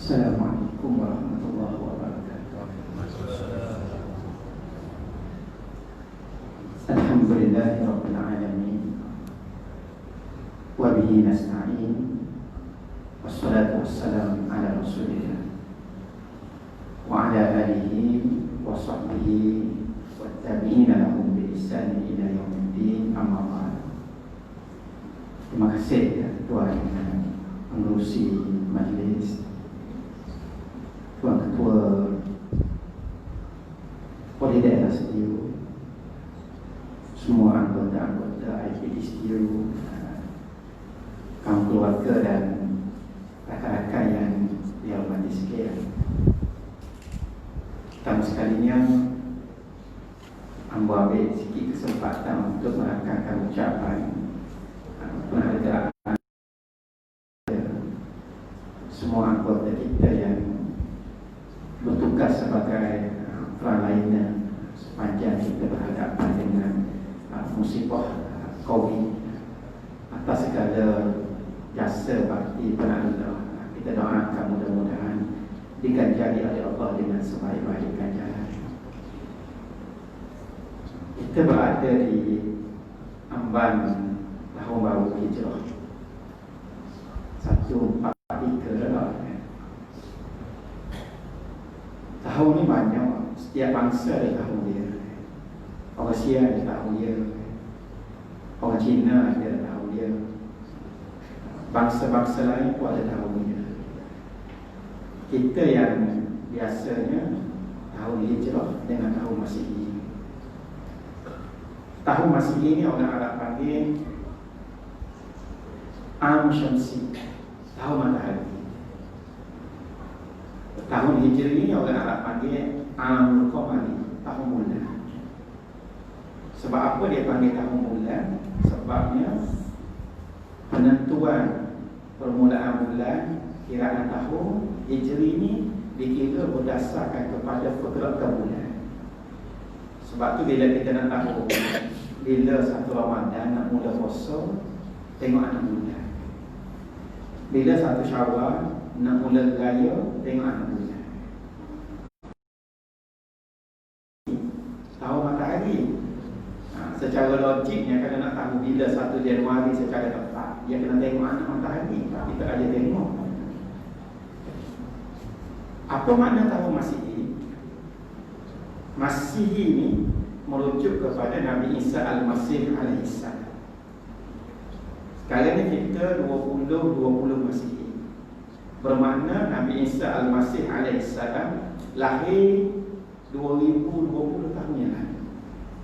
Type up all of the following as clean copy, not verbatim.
Assalamualaikum warahmatullahi wabarakatuh. Alhamdulillahi rabbil alamin. Wa bihi nasta'in. Wassalatu wassalamu ala rasulillah wa ala alihi wa sahbihi wattabi'ina lahum bi ihsan ila yaumiddin. Amma ba'd. Terima kasih ya Tuan pengerusi majlis, Tuan Ketua Polis Daerah Setiu, semua anggota-anggota IPD Setiu, kaum keluarga dan rakan-rakan yang dihormati sekalian. Pertama sekalinya, hamba ambil sikit kesempatan untuk merakamkan ucapan penghargaan semua anggota kita yang bertugas sebagai pralaina sepanjang kita berhadapan dengan musibah COVID. Atas segala jasa bakti penanda, kita doakan mudah-mudahan diganjari oleh Allah dengan sebaik-baik ganjaran. Kita berada di amban tahun baru Hijrah 1443. Tahun ni banyak, setiap bangsa ada tahun dia. Orang Asia ada tahun dia, orang Cina ada tahun dia, bangsa-bangsa lain pun ada tahun dia. Kita yang biasanya tahun Hijrah dengan tahun Masihi. Tahun Masihi ni orang Arab panggil Am Syamsi, tahun matahari. Tahun Hijri ni orang Arab panggil Amul Qamari, tahun bulan. Sebab apa dia panggil tahun bulan? Sebabnya penentuan permulaan bulan, kiraan tahun Hijri ni dikira berdasarkan kepada pergerakan bulan. Sebab tu bila kita nak tahu bila satu Ramadan nak mula puasa, tengok anak bulan. Bila satu Syawal nak mula raya, tengok anak bulan. Tahu matahari. Secara logiknya kalau nak tahu bila 1 Januari secara tepat, dia kena tengok anak matahari. Tapi tak ada tengok. Apa makna tahun Masihi? Masihi ni merujuk kepada Nabi Isa Al-Masih alaihissalam. Sekarang ni kita 2020 Masihi, bermakna Nabi Isa Al-Masih alaihissalam lahir 2020 tahun yang lalu.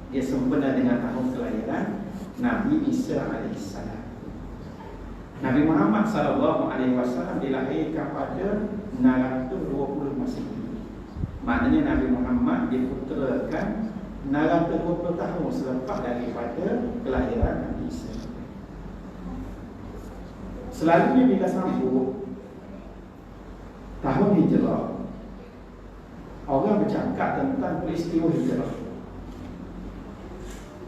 Dia sempena dengan tahun kelahiran Nabi Isa alaihissalam. Nabi Muhammad sallallahu alaihi wasallam dilahirkan pada 620 Masihi. Maknanya Nabi Muhammad diputerakan 620 tahun selepas daripada kelahiran Nabi Isa. Selalunya bila sambut tahun Hijrah, orang bercakap tentang peristiwa Hijrah,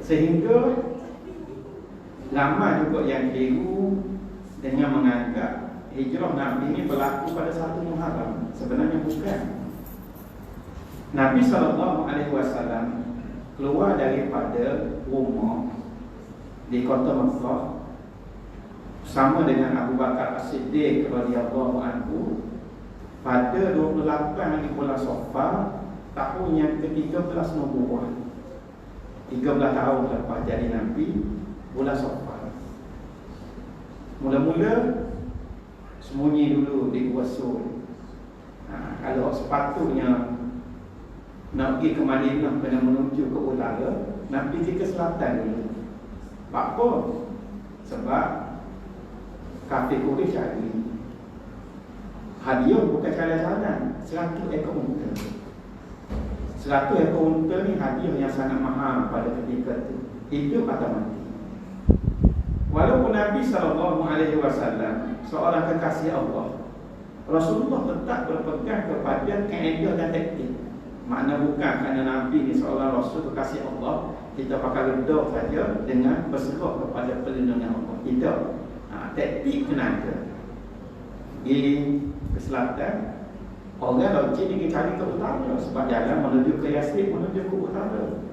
sehingga lama juga yang keliru dengan menganggap Hijrah Nabi ini berlaku pada 1 Muharram. Sebenarnya bukan. Nabi SAW keluar daripada rumah di kota Makkah bersama dengan Abu Bakar As-Siddiq radhiyallahu anhu pada 28 hari bulan Safar tahun yang ke-13 Nubuwah. 13 tahun lepas jadi Nabi, bulan Safar. Mula-mula sembunyi dulu di Gua Sur. Kalau sepatutnya nak pergi ke Madinah kena menuju ke utara, nak pergi ke selatan dulu. Apa? Sebab kafir Quraisy cari hadiah bukan jalan-jalan, 100 ekor unta. 100 ekor unta ni hadiah yang sangat mahal pada ketika itu, hidup atau mati. Walaupun Nabi SAW seorang kekasih Allah, Rasulullah tetap berpegang kepada kaedah dan taktik. Makna bukan kerana Nabi ni seorang Rasul kekasih Allah, kita pakai redha saja dengan berserah kepada perlindungan Allah. Tidak. Taktik kena ada. Pergi ke selatan, Orang logik ni cari ke utara sebab jalan menuju ke Yasrib, menuju ke utara.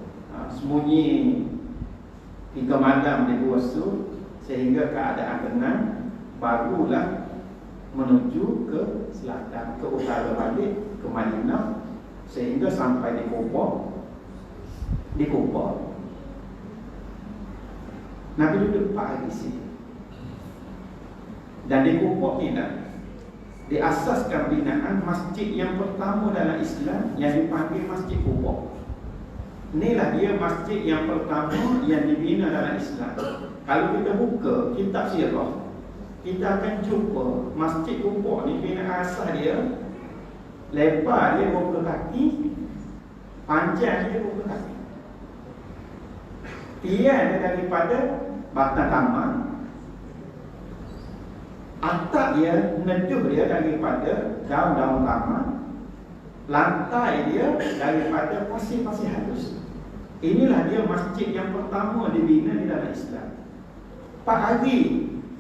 Sembunyi 3 malam di Gua Sur sehingga keadaan tenang, barulah menuju ke selatan, ke utara balik, ke Madinah, sehingga sampai di Kuba. Nabi duduk 4 hari sini. Dan di Kuba ni diasaskan binaan masjid yang pertama dalam Islam yang dipanggil Masjid Kuba. Inilah dia masjid yang pertama yang dibina dalam Islam. Kalau kita buka kitab sirah, kita akan jumpa Masjid Kuba ni bina asas dia, lebar dia 20 kaki, panjang dia 20 kaki. Tiang dia daripada batang taman, atap dia, neduh dia daripada daun-daun taman, lantai dia daripada pasir-pasir halus. Inilah dia masjid yang pertama dibina di dalam Islam. 4 hari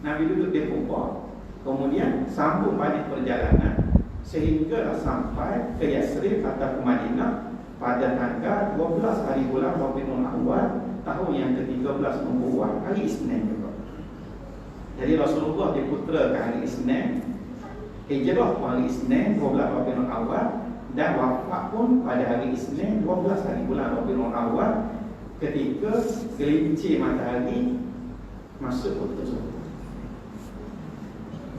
Nabi duduk di Kuba, kemudian sambung balik perjalanan sehingga sampai ke Yasrib atau ke Madinah pada tanggal 12 hari bulan Rabiul Awal tahun yang ke-13 nubuwah, hari Isnin juga. Jadi Rasulullah diputerakan hari Isnin, hijrah pun hari Isnin 12 Rabiul Awal, dan wafat pun pada hari Isnin 12 hari bulan Rabiul Awal ketika gelincir matahari masuk ke Zuhur.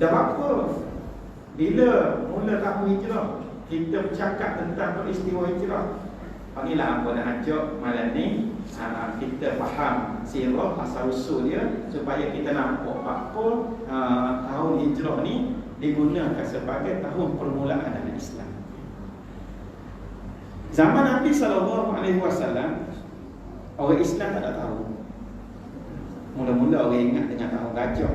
Dan apa? Bila mula tahun hijrah, kita bercakap tentang peristiwa hijrah. Inilah apa nak ajak malam ni, kita faham sirah asal usul dia supaya kita nampak apa tahun hijrah ni digunakan sebagai tahun permulaan dalam Islam. Zaman Nabi SAW, orang Islam tak ada tahu. Mula-mula orang ingat dengan tahun gajah.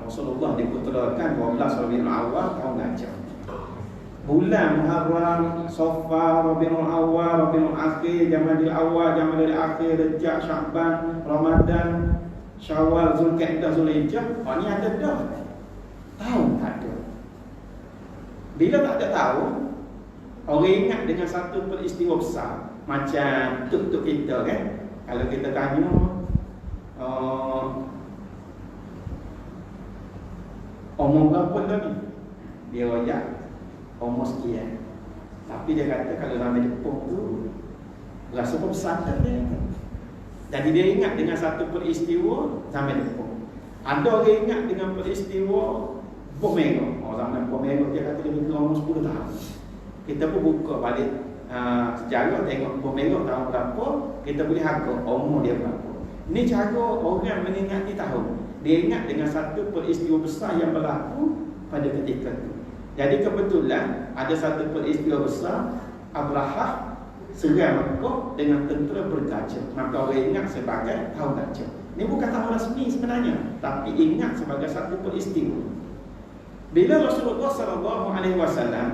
Rasulullah diputerakan 12 Rabiul Awal, tahun gajah. Bulan Muharram, Safar, Rabiul Awal, Rabiul Akhir, Jamadil Awal, Jamadil Akhir, Rejab, Sya'ban, Ramadan, Syawal, Zulkaidah, Zulhijjah. Ni ada dah. Tahun tak ada. Bila tak ada tahun, orang ingat dengan satu peristiwa besar. Macam tuk-tuk kita kan, kalau kita tanya umur berapa dah ni, dia royak umur sekian. Tapi dia kata kalau ramai Jepun tu rasa besar dia. Jadi dia ingat dengan satu peristiwa zaman Jepun. Ada orang ingat dengan peristiwa bom merah. Zaman bom merah dia kata dia kira umur 10 tahun. Kita pun buka balik sejarah, tengok bom merah tahun berapa, kita boleh harga umur dia berapa. Ini cara orang mengingati tahun. Dia ingat dengan satu peristiwa besar yang berlaku pada ketika itu. Jadi kebetulan ada satu peristiwa besar, Abrahah serang Mekah dengan tentera bergajah. Maka orang ingat sebagai tahun gajah. Ini bukan tahun rasmi sebenarnya, tapi ingat sebagai satu peristiwa. Bila Rasulullah SAW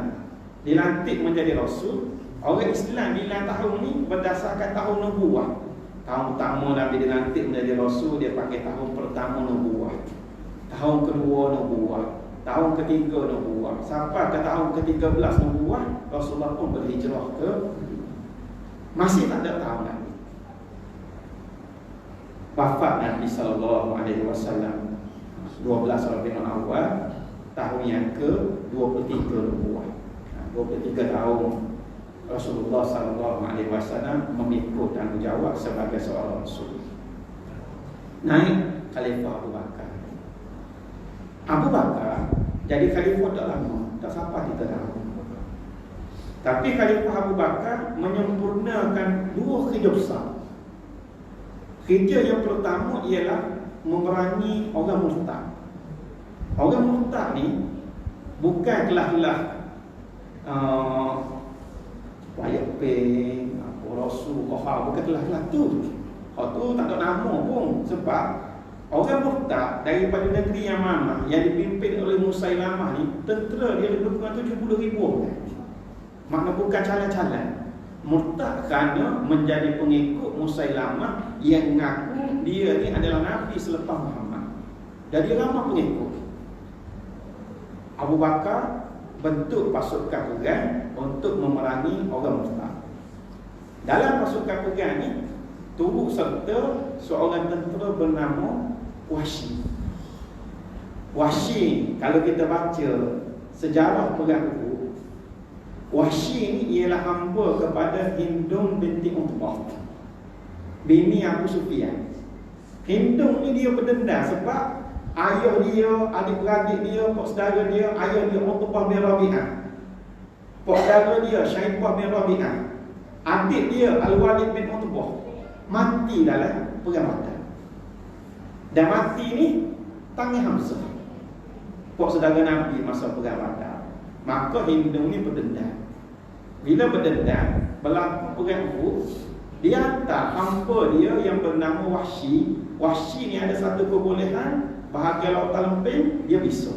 dilantik menjadi Rasul, orang Islam bilang tahun ni berdasarkan tahun nubuwah. Tahun pertama Nabi dilantik menjadi Rasul, dia pakai tahun pertama nubuwah. Tahun kedua nubuwah, tahun ketiga nubuwah, sampai ke tahun ke-13 nubuwah, Rasulullah pun berhijrah ke, masih tak ada tahun lagi. Wafat Nabi SAW 12 Rabiul Awal, tahun yang ke-23 nubuwah. 23 tahun Rasulullah SAW memikul tanggungjawab sebagai seorang Rasul. Naik Khalifah Abu Bakar. Abu Bakar jadi khalifah tak lama, tak sampai 3 tahun. Tapi Khalifah Abu Bakar menyempurnakan 2 kerja besar. Kerja yang pertama ialah memerangi orang murtad. Orang murtad ni bukan kelah-kelah Wayak Peng, Rasul, Kohar, bukan kelah-kelah tu. Hal tu tak ada nama pun. Sebab orang murtad daripada negeri yang mana yang dipimpin oleh Musailamah ni, tentera dia lebih kurang 70,000. Makna bukan calon-calon. Murtad kerana menjadi pengikut Musailamah yang mengaku dia ni adalah Nabi selepas Muhammad. Jadi ramai pengikut. Abu Bakar bentuk pasukan perang untuk memerangi orang murtad. Dalam pasukan perang ni turut serta seorang tentera bernama Wahsy. Wahsy, kalau kita baca sejarah perang Uhud, Wahsy ni ialah hamba kepada Hindun binti Utbah, bini Abu Sufyan. Hindun ni dia berdendam sebab ayah dia, adik-beradik dia, pak saudara dia, ayah dia Utbah bin Rabi'ah, pak saudara dia Syaibah bin Rabi'ah, adik dia Al-Walid bin Utbah mati dalam perang Badar. Dan mati ni tangan Hamzah, pak saudara Nabi masa perang Badar. Maka Hindun ni berdendam. Bila berdendam, berlaku perang Uhud, dia hantar hamba dia yang bernama Wahsy. Wahsy ni ada satu kebolehan, bahagian lautan lempeng dia bisa.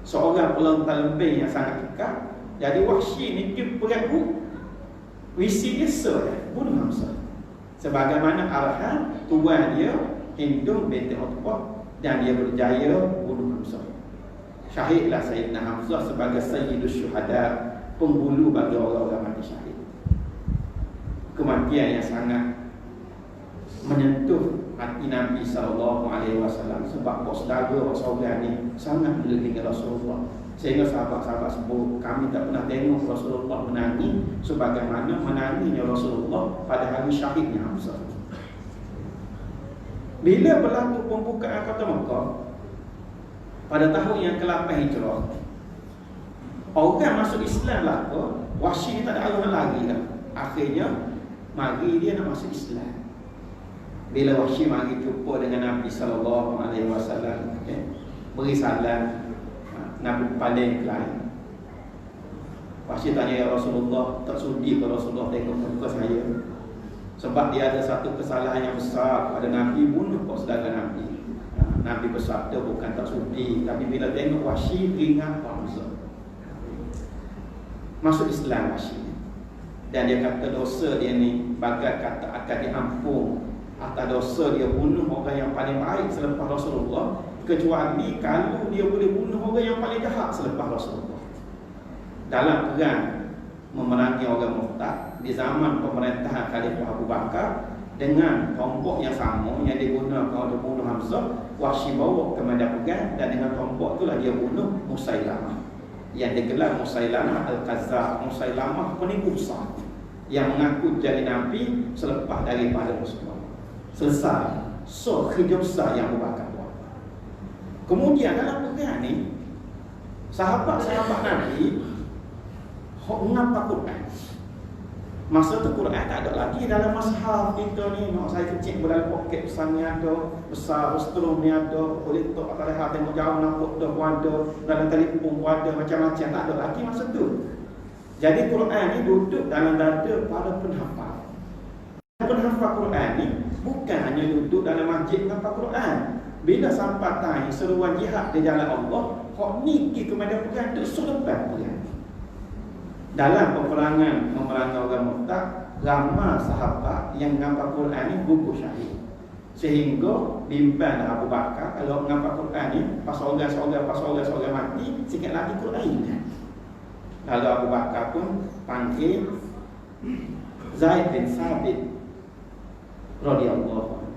Seorang pelautan lempeng yang sangat dekat. Jadi Wahsy ni pergi perang Uhud, visi dia bunuh Hamzah, sebagaimana arahan tuan dia Hindun binti Utbah, dan dia berjaya bunuh Hamzah. Syahidlah Sayyidina Hamzah sebagai Sayyidus Syuhada, penghulu bagi orang-orang mati syahid. Kematian yang sangat menyentuh hati Nabi SAW, sebab pak saudara saudara ni sangat melebihi Rasulullah, sehingga sahabat-sahabat sebut, kami tak pernah tengok Rasulullah menangis sebagaimana menangisnya Rasulullah pada hari syahidnya Hamzah. Bila berlaku pembukaan kota Mekah pada tahun yang ke-8 Hijrah, orang masuk Islam lah. Wahsy ni tak ada arah lagi dah. Akhirnya mari dia nak masuk Islam. Bila Wahsy mari jumpa dengan Nabi SAW, beri salam, Nabi paling lain. Wahsy tanya, ya Rasulullah, tak sudi ke Rasulullah tengok muka saya? Sebab dia ada satu kesalahan yang besar pada Nabi, bunuh pak saudara Nabi. Nabi bersabda bukan tak sudi, tapi bila tengok Wahsy ingat Hamzah. Masuk Islam Wahsy, dan dia kata dosa dia ni bagai kata akan diampun atas dosa dia bunuh orang yang paling baik selepas Rasulullah, kecuali kalau dia boleh bunuh orang yang paling jahat selepas Rasulullah. Dalam perang memerangi orang murtad di zaman pemerintahan Khalifah Abu Bakar, dengan tombak yang sama yang digunakan untuk bunuh Hamzah, Wahsy bawa ke medan perang, dan dengan tombak itulah dia bunuh Musailamah, yang digelar Musailamah Al-Kazzab, Musailamah penipu besar yang mengaku jadi Nabi selepas daripada Rasulullah. Selesai kerja besar yang Abu Bakar buat. Kemudian dalam perang ni, sahabat-sahabat Nabi menghafal Quran. Masa tu Quran tak ada lagi dalam mushaf kita ni. Mak saya kecil berdalam poket besar ni ada, besar setrum ni ada, boleh tok atas leher tengok jauh nampak dah pun ada, dalam telefon pun ada, macam-macam tak ada lagi masa tu. Jadi Quran ni duduk dalam dada para penghafal. Penghafal Quran ni bukan hanya duduk dalam masjid menghafal Quran. Bila sampai time seruan jihad di jalan Allah, kok ni pergi ke medan perang tu suruh lepas perang. Dalam peperangan memerangi orang murtad, ramai sahabat yang menghafal Quran ni gugur syahid. Sehingga bimbang Abu Bakar kalau menghafal Quran ni pas orang mati, sikit lagi Quran ingat. Lalu Abu Bakar pun panggil Zaid bin Sabit radhiyallahu anhu,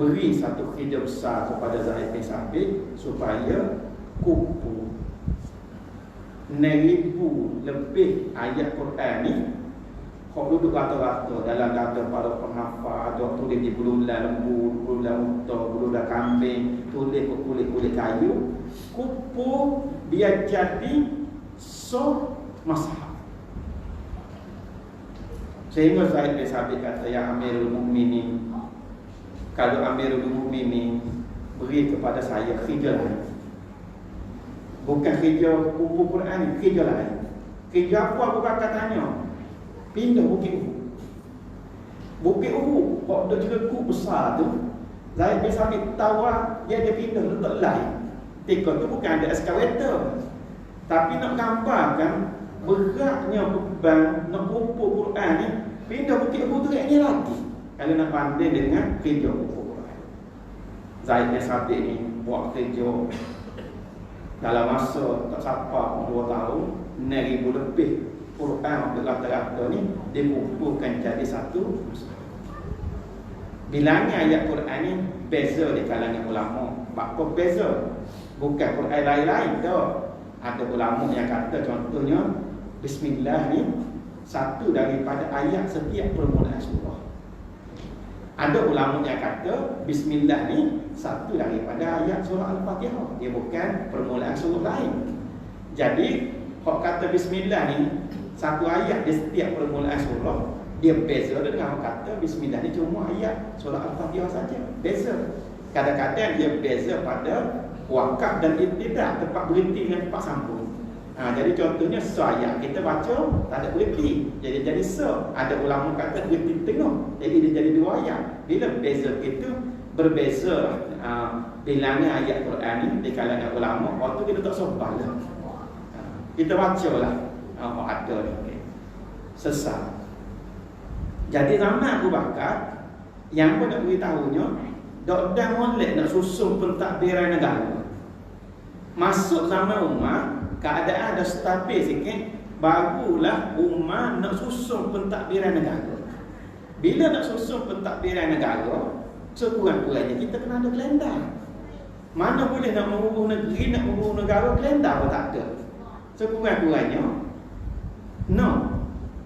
beri satu kerja besar kepada Zaid bin Sabit supaya kumpul 6,000 lebih ayat Quran ni, kau duduk rata-rata dalam data para penghafal. Ada tulis di belulan lembu, belulan unta, belulan kambing, tulis ke kulit-kulit kayu, kumpul biar jadi mashaf. Sehingga Zaid bin Sabit kata, ya Amirul Mukminin, kalau Amirul Mukminin beri kepada saya kerja lain, bukan kerja kumpul Quran ni, kerja lain. Kerja apa Abu Bakar tanya? Pindah Bukit Uhud. Bukit Uhud, kok ada jerukut besar tu, Zaid bin Sabit tahu dia pindah letak lain. Ketika tu bukan ada eskalator, tapi nak gambarkan beratnya beban nak kumpul Quran ni, pindah Bukit Uhud beratnya lagi kalau nak banding dengan kerja kumpul Quran. Zaid bin Sabit ni buat kerja Dalam masa tak sampai 2 tahun, 6,000 lebih Quran rata-rata ni dikumpulkan jadi satu. Bilangan ayat Quran ni beza di kalangan ulama. Apa beza? Bukan Quran lain-lain dah. Ada ulama yang kata contohnya Bismillah ni satu daripada ayat setiap permulaan surah. Ada ulama yang kata Bismillah ni satu daripada ayat surah Al-Fatihah. Dia bukan permulaan surah lain. Jadi kalau kata Bismillah ni satu ayat di setiap permulaan surah, dia beza dengan kata Bismillah ni cuma ayat surah Al-Fatihah saja. Beza. Kadang-kadang dia beza pada wakaf dan ibtidah, tempat berhenti dengan tempat sambung. Jadi contohnya ayat kita baca tak ada berhenti, jadi ada ulama kata berhenti tengah, jadi dia jadi 2 ayat. Bila beza itu berbeza bilangan ayat Quran ni di kalangan ulama, waktu kita tak sobat lah. Kita baca lah ada ni sesat. Jadi zaman Abu Bakar yang pun nak beritahunya dok dah molek nak susun pentadbiran negara. Masuk zaman Umar, keadaan dah stabil sikit, barulah Umar nak susun pentadbiran negara. Bila nak susun pentadbiran negara, sekurang-kurangnya kita kena ada kalendar. Mana boleh nak mengurus negeri, nak mengurus negara, kalendar pun tak ada. Sekurang-kurangnya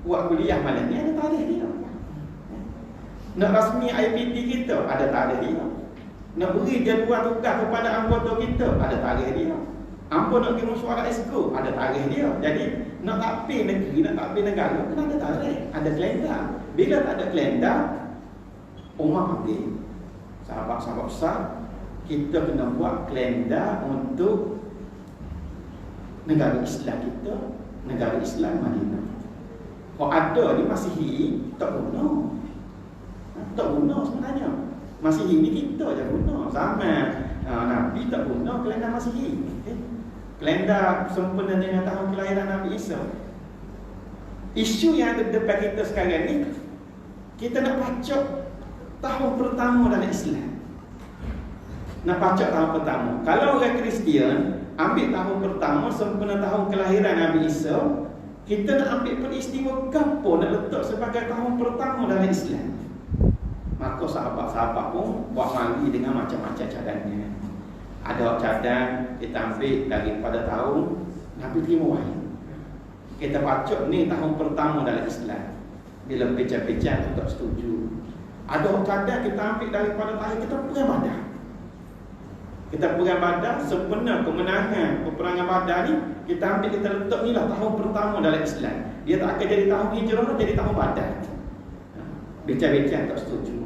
buat kuliah malam ni ada tarikh dia. Nak rasmi IPT kita ada tarikh dia. Nak beri jadual tugas kepada anggota kita ada tarikh dia. Ambo nak pergi mesyuarat esko ada tarikh dia. Jadi nak takbir negeri, nak takbir negara kena ada tarikh, ada kalendar. Bila tak ada kalendar, Umar panggil sahabat-sahabat besar, kita kena buat kalendar untuk negara Islam kita, negara Islam Madinah. Kalau ada ni Masihi tak guna. Tak guna sebenarnya. Masihi ni kita je guna. Zaman Nabi tak guna kalendar Masihi. Kalendar sempena dengan tahun kelahiran Nabi Isa. Isu yang ada depan kita sekarang ni, kita nak pacak tahun pertama dalam Islam. Nak pacak tahun pertama. Kalau orang Kristian ambil tahun pertama sempena tahun kelahiran Nabi Isa, kita nak ambil peristiwa gapo nak letak sebagai tahun pertama dalam Islam. Maka sahabat-sahabat pun buat mari dengan macam-macam cadangan. Ada cadang kita ambil daripada tahun Nabi terima wahyu. Kita pacak ni tahun pertama dalam Islam. Bila pecah-pecah tu tak setuju. Ada cadang kita ambil daripada tahun kita perang Badar. Kita perang Badar, sebenar kemenangan peperangan Badar ni kita ambil, kita letak ni lah tahun pertama dalam Islam. Dia tak akan jadi tahun hijrah, jadi tahun Badar. Becah-becah tak setuju.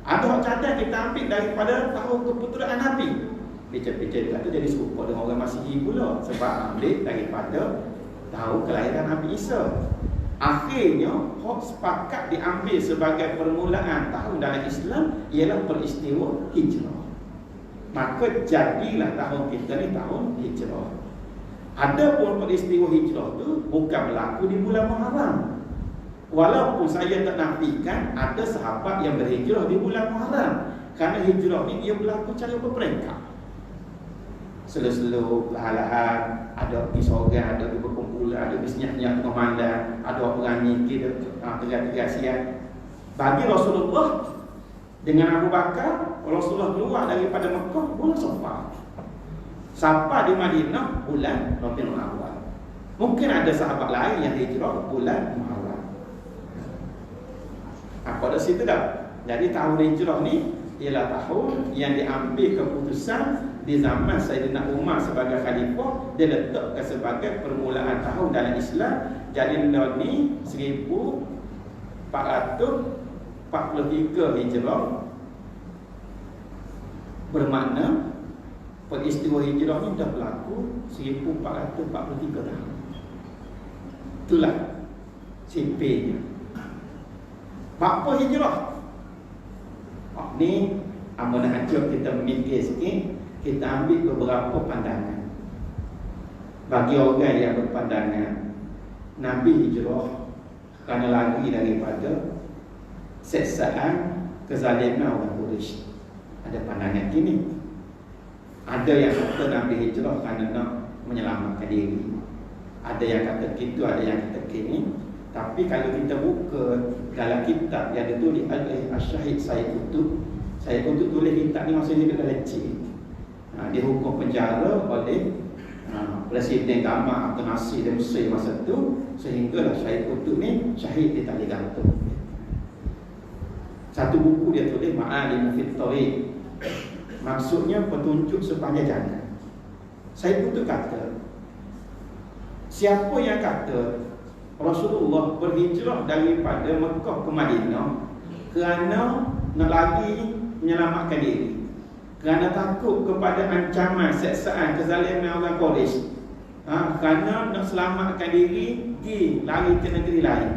Ada cadang kita ambil daripada tahun keputeraan Nabi. Becah-becah dia kata jadi serupa dengan orang Masihi pula, sebab ambil daripada tahun kelahiran Nabi Isa. Akhirnya hak sepakat diambil sebagai permulaan tahun dalam Islam ialah peristiwa hijrah. Maka jadilah tahun kita ni tahun hijrah. Adapun peristiwa hijrah tu bukan berlaku di bulan Muharram. Walaupun saya tak nafikan ada sahabat yang berhijrah di bulan Muharram, kerana hijrah ni dia berlaku cara berperingkat. Selo-selo, perlahan-lahan, ada pergi sorang, ada pergi berkumpul, ada pergi senyap-senyap tengah malam, ada orang nyikir, tegak-tegak siang. Bagi Rasulullah dengan Abu Bakar, Rasulullah keluar daripada Mekah bulan Safar. Sampai di Madinah bulan Rabiul Awal. Mungkin ada sahabat lain yang hijrah bulan Muharram. Pada situ dah. Jadi tahun hijrah ni ialah tahun yang diambil keputusan di zaman Sayyidina Umar sebagai khalifah, dia letakkan sebagai permulaan tahun dalam Islam. Jadi ni 1443 hijrah, bermakna peristiwa hijrah ni dah berlaku 1443 tahun. Itulah sipirnya. Apa hijrah? Ni amun nak ajak kita mikir sikit, kita ambil beberapa pandangan. Bagi orang yang berpandangan Nabi hijrah kerana lari daripada seksaan kezaliman orang Quraisy, ada pandangan gini. Ada yang kata Nabi hijrah kerana nak menyelamatkan diri, ada yang kata gitu, ada yang kata kini. Tapi kalau kita buka dalam kitab yang ditulis oleh Syahid Said Qutb, Said Qutb tulis kitab ni masa dia dah kecil. Dia hukum penjara oleh Presiden Gamal Abdul Nasir di Mesir masa tu, sehinggalah Syahid Qutb ni syahid di tali gantung. Satu buku dia tulis Ma'alim Fit Thariq, maksudnya petunjuk sepanjang jalan. Syahid Qutb kata, siapa yang kata Rasulullah berhijrah daripada Mekah ke Madinah kerana nak lagi menyelamatkan diri, kerana takut kepada ancaman, seksaan, kezaliman orang Quraisy, kerana nak selamatkan diri, pergi lari ke negeri lain.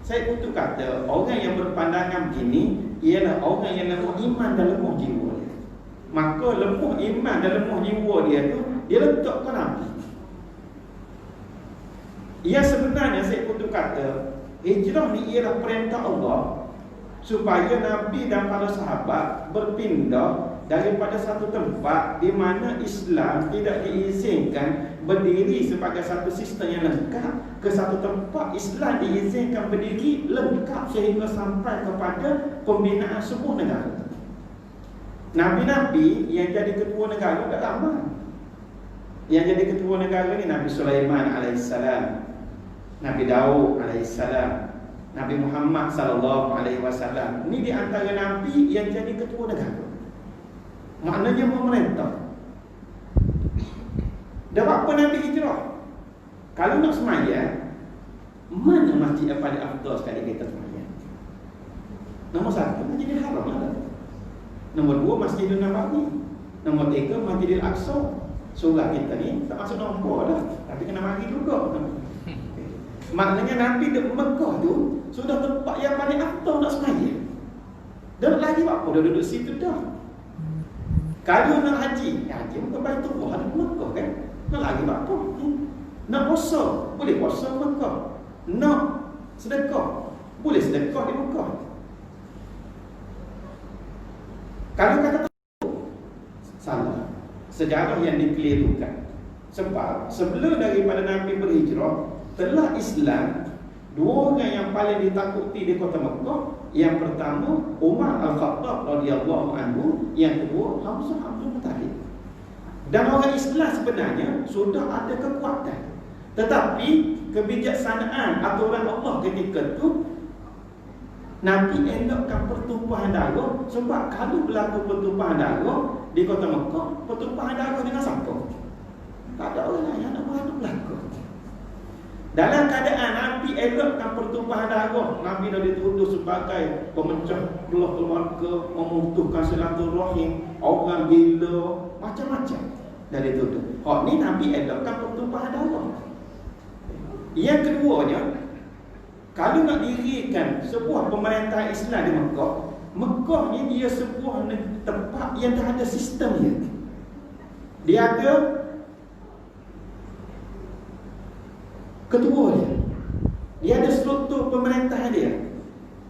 Saya pun kata, orang yang berpandangan begini ialah orang yang lemah iman dan lemah jiwa dia. Maka lemah iman dan lemah jiwa dia tu, dia letakkan Nabi. Yang sebenarnya saya pun kata, hijrah ni ialah perintah Allah supaya Nabi dan para sahabat berpindah daripada satu tempat di mana Islam tidak diizinkan berdiri sebagai satu sistem yang lengkap, ke satu tempat Islam diizinkan berdiri lengkap sehingga sampai kepada pembinaan sebuah negara. Nabi-Nabi yang jadi ketua negara dah lama. Yang jadi ketua negara ni Nabi Sulaiman alaihissalam, Nabi Daud alaihissalam, Nabi Muhammad sallallahu alaihi wasallam. Ni di antara nabi yang jadi ketua negara. Maknanya memerintah. Dah apa Nabi hijrah? Kalau nak semayang, mana masjid yang paling afdal sekali kita semayang? Nombor 1 Masjidil Haram lah. Nombor 2 Masjidil Nabawi. Nombor 3 Masjidil Aqsa. Surah kita ni tak masuk nombor dah, tapi kena mari juga. Maknanya Nabi di Mekah tu sudah tempat yang paling afdal nak semayang. Dan lagi apa? Dah duduk situ dah. Kalau nak haji, haji bukan Baitullah, ada Mekah kan? Nak lagi apa? Nak puasa, boleh puasa Mekah. Nak sedekah, boleh sedekah di Mekah. Kalau kata salah, sejarah yang dikelirukan. Sebab sebelum daripada Nabi berhijrah, telah Islam dua orang yang paling ditakuti di kota Mekah. Yang pertama Umar Al-Khattab radhiyallahu anhu, yang kedua Hamzah Abdul Muttalib. Dan orang Islam sebenarnya sudah ada kekuatan, tetapi kebijaksanaan aturan Allah ketika itu Nabi elakkan pertumpahan darah. Sebab kalau berlaku pertumpahan darah di kota Mekah, pertumpahan darah dengan siapa? Tak ada orang yang nak berlaku. Dalam keadaan Nabi elakkan pertumpahan darah, Nabi dah dituduh sebagai pemecah belah keluarga, memutuskan silaturahim, orang gila, macam-macam dah dituduh. Ni Nabi elakkan pertumpahan darah. Yang keduanya, kalau nak dirikan sebuah pemerintahan Islam di Mekah, Mekah ni dia sebuah tempat yang dah ada sistemnya. Dia ada ketua dia, dia ada struktur pemerintahan dia,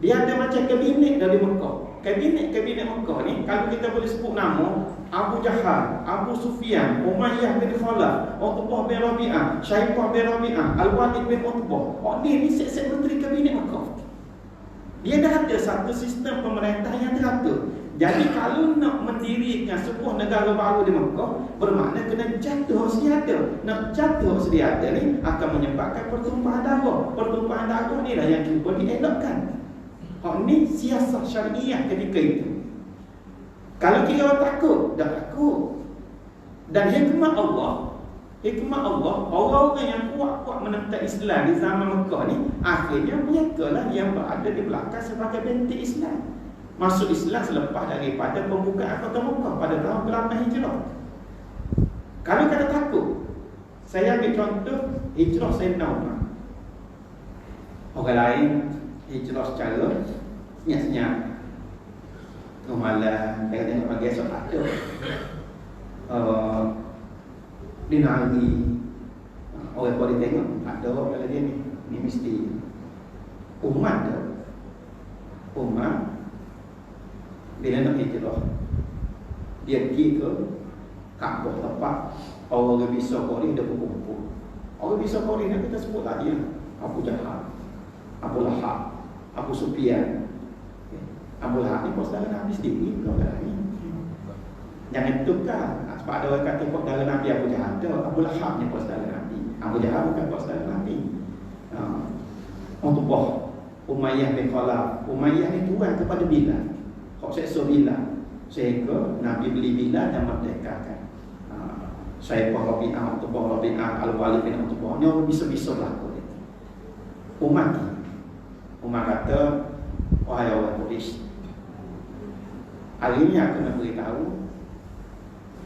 dia ada macam kabinet dari Mekah. Kabinet Mekah ni, kalau kita boleh sebut nama, Abu Jahal, Abu Sufyan, Umayyah bin Khalaf, Utbah bin Rabi'ah, Syaibah bin Rabi'ah, Al-Walid bin Utbah. Ni set-set menteri kabinet Mekah. Dia dah ada satu sistem pemerintahan yang teratur. Jadi kalau nak mendirikan sebuah negara baru di Mekah, bermakna kena jatuh sedia ada. Nak jatuh sedia ada ni akan menyebabkan pertumpahan darah. Pertumpahan darah ni lah yang cuba dielakkan. Ni siasat syariah ketika itu. Kalau kira orang takut, dah takut. Dan hikmah Allah, orang-orang yang kuat-kuat menentang Islam di zaman Mekah ni, akhirnya mereka lah yang berada di belakang sebagai benteng Islam. Masuk Islam selepas daripada pembukaan kota Mekah pada tahun ke-8 Hijrah. Kalau kata takut, saya ambil contoh hijrah Sayyidina Umar. Orang lain hijrah secara senyap-senyap, malam, tengok-tengok pagi esok ada dinari. Orang boleh tengok ada kalau dia ni mesti. Umar bila nak hijrah, dia pergi ke Kaabah tempat orang bisa Quraisy dah berkumpul. Orang bisa Quraisy yang kita sebut tadi lah. Abu Jahal, Abu Lahab, Abu Sufyan. Abu Lahab ni saudara Nabi sendiri kalau ni. Jangan tukar. Sebab ada orang kata saudara Nabi Abu Jahal tu, Abu Lahab ni saudara Nabi. Abu Jahal bukan saudara Nabi. Utbah, Umayyah bin Khalaf. Umayyah ni tuan kepada Bilal. Hak seksa Bilal. Sehingga Nabi beli Bilal dan merdekakan. Syaibah Rabi'ah, Utbah Rabi'ah, Al-Walid bin Utbah. Ni orang bisa-bisa berlaku. Umar kata, wahai orang Quraisy, hari ni aku nak beritahu,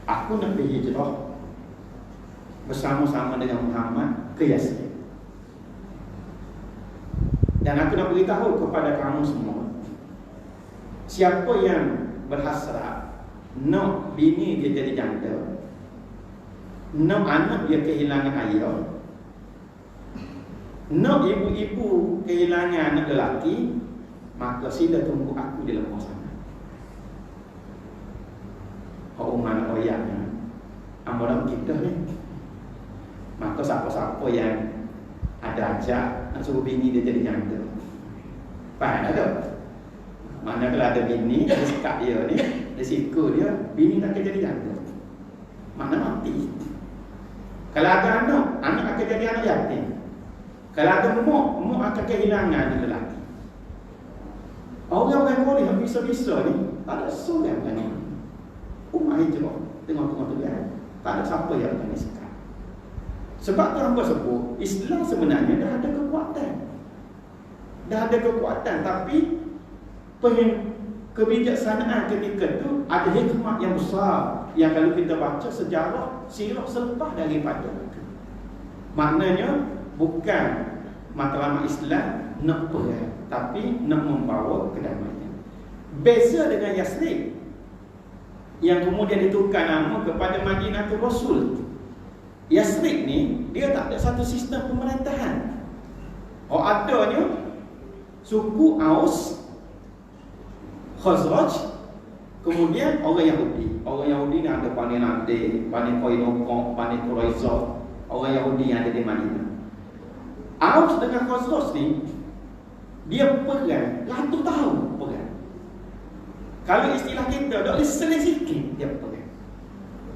aku nak pergi hijrah bersama-sama dengan Muhammad ke Yasrib. Dan aku nak beritahu kepada kamu semua, siapa yang berhasrat nak bini dia jadi janda, nak anak dia kehilangan ayah, nak ibu-ibu kehilangan anak lelaki, maka sila tunggu aku di lemah sana. Umar oyaknya amaran kita ni. Maka siapa-siapa yang ada ajak nak suruh bini dia jadi janda, faham tak? Mana kalau ada bini, dia sekat dia ni, dia siku dia, bini tak akan jadi janda, mana mati. Kalau ada anak akan jadi anak yatim. Kalau ada mak akan kehilangan anak lelaki. Orang-orang Quraisy yang bisa-bisa ni tak ada seorang yang ni. Umar hijrah tengok-tengok tu kan, tak ada siapa yang berani sekat. Sebab tu hamba sebut, Islam sebenarnya dah ada kekuatan. Tapi kebijaksanaan ketika tu ada hikmah yang besar yang kalau kita baca sejarah sirah selepas daripada itu. Maknanya bukan matlamat Islam nak perang, tapi nak membawa kedamaian. Beza dengan Yasrib yang kemudian ditukar nama kepada Madinatul Rasul. Yasrib ni dia tak ada satu sistem pemerintahan. Adanya suku Aus, Khazraj, kemudian orang Yahudi. Orang Yahudi ni ada Bani Nadir, Bani Qainuqa, Bani Quraizah. Orang Yahudi yang ada di Madinah. Aus dengan Khazraj ni dia perang ratus tahun perang. Kalau istilah kita dak seling sikit dia perang.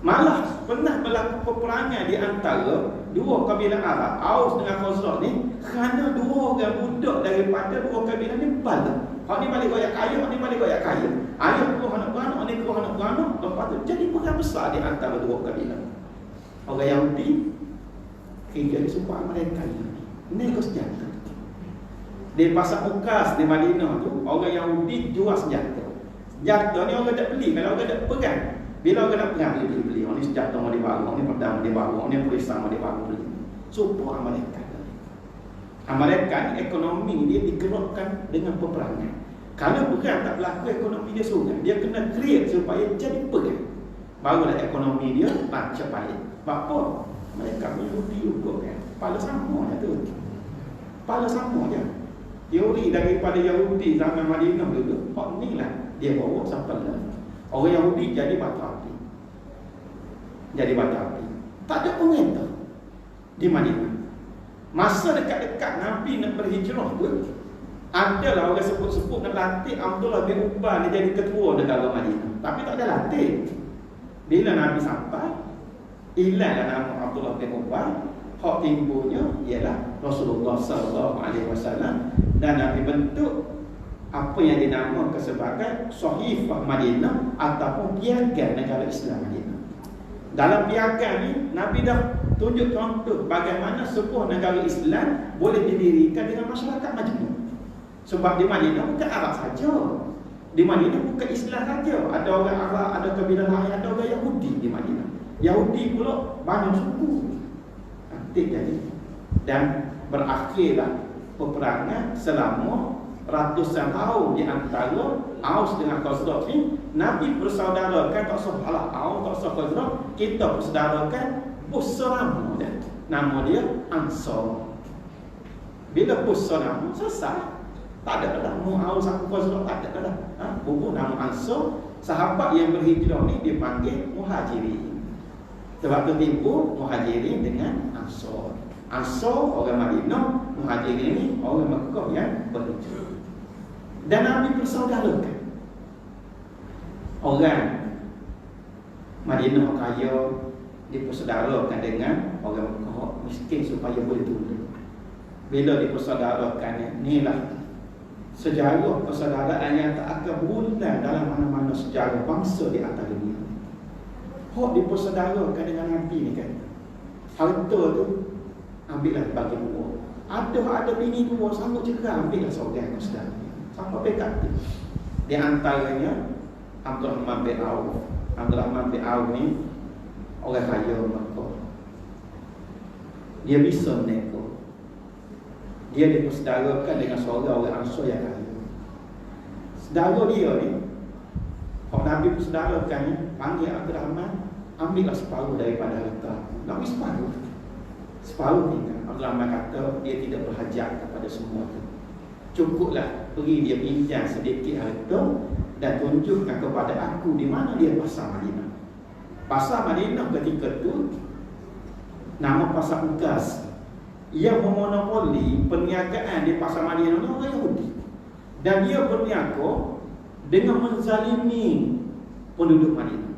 Malah pernah berlaku peperangan di antara dua kabilah Arab, Aus dengan Khazraj ni, kerana dua orang budak daripada dua kabilah ni balik. Hak ni balik goyak kaya, hak ni balik goyak kaya. Ayah keluar anak beranak, hak ni keluar anak beranak. Lepas tu jadi perang besar di antara dua kabilah. Orang Yahudi kerja di sumpah mereka ni kau senjata. Di pasar Ukas di Madinah tu, orang Yahudi jual senjata. Senjata ni orang tak beli, kalau orang tak perang. Bila orang nak perang, beli. Orang ni senjata mau dibawa, orang ni pedang mau dibawa, orang ni perisai mau dibawa beli. Sumpah Amerika. Amerika ni ekonomi dia digerakkan dengan peperangan. Kalau perang tak berlaku, ekonomi dia sungai. Dia kena create supaya jadi perang. Barulah ekonomi dia lancar baik. Sebab apa? Mereka Yahudi juga kan. Pala sama je tu. Pala sama je. Teori daripada Yahudi zaman Madinah dulu. Hak ni lah dia bawa sampai lah. Orang Yahudi jadi batu api. Tak ada pemerintah di Madinah. Masa dekat-dekat Nabi nak berhijrah pun, adalah orang sebut-sebut nak latih Abdullah bin Ubay dia jadi ketua negara Madinah. Tapi tak ada latih. Bila Nabi sampai, hilanglah nama Abdullah bin Ubay. Hak timbulnya ialah Rasulullah SAW, dan Nabi bentuk apa yang dinamakan sebagai Sahifah Madinah ataupun Piagam Negara Islam Madinah. Dalam piagam ni Nabi dah tunjuk contoh bagaimana sebuah negara Islam boleh didirikan dengan masyarakat majmuk. Sebab di Madinah bukan Arab saja. Di Madinah bukan Islam saja. Ada orang Arab, ada kabilah lain, ada orang Yahudi di Madinah. Yahudi pula banyak suku. Aktif jadi. Dan berakhirlah peperangan selama ratusan tahun di antara Aus dengan Khazraj ni. Nabi bersaudarakan, tak salah Aus, tak salah Khazraj, kita bersaudarakan Busra dia. Nama dia Ansar. Bila Busra nama selesai. Tak ada dah mu Aus aku Khazraj, tak ada dah. Bubuh nama Ansar. Sahabat yang berhijrah ni dipanggil Muhajirin. Sebab tu tipu Muhajirin dengan Ansar. Ansar orang Madinah, Muhajirin ni orang Mekah yang berhijrah. Dan Nabi persaudarakan orang Madinah kaya dipersaudarakan dengan orang Mekah miskin supaya boleh tolong. Bila dipersaudarakan, inilah sejarah persaudaraan yang tak akan berulang dalam mana-mana sejarah bangsa di atas dunia. Hak dipersaudarakan dengan Nabi ni kan, harta tu ambillah bagi dua. Ada bini dua sanggup cakap, ambillah seorang saudara. Sampai pekat tu. Di antaranya Abdurrahman bin Auf. Abdurrahman bin Auf ni orang kaya Mekah. Dia bisa menego. Dia dipersaudarakan dengan seorang orang Ansar yang kaya. Saudara dia ni, kalau Nabi persaudarakan ni, panggil Abdurrahman, ambillah separuh daripada harta. Nabi separuh ni kan. Abdurrahman kata dia tidak berhajat kepada semua tu. Cukuplah pergi dia pinjam sedikit harta dan tunjukkan kepada aku di mana dia pasar Madinah. Pasar Madinah ketika tu nama pasar Ukas. Yang memonopoli perniagaan di pasar Madinah ni orang Yahudi. Dan dia berniaga dengan menzalimi penduduk Madinah.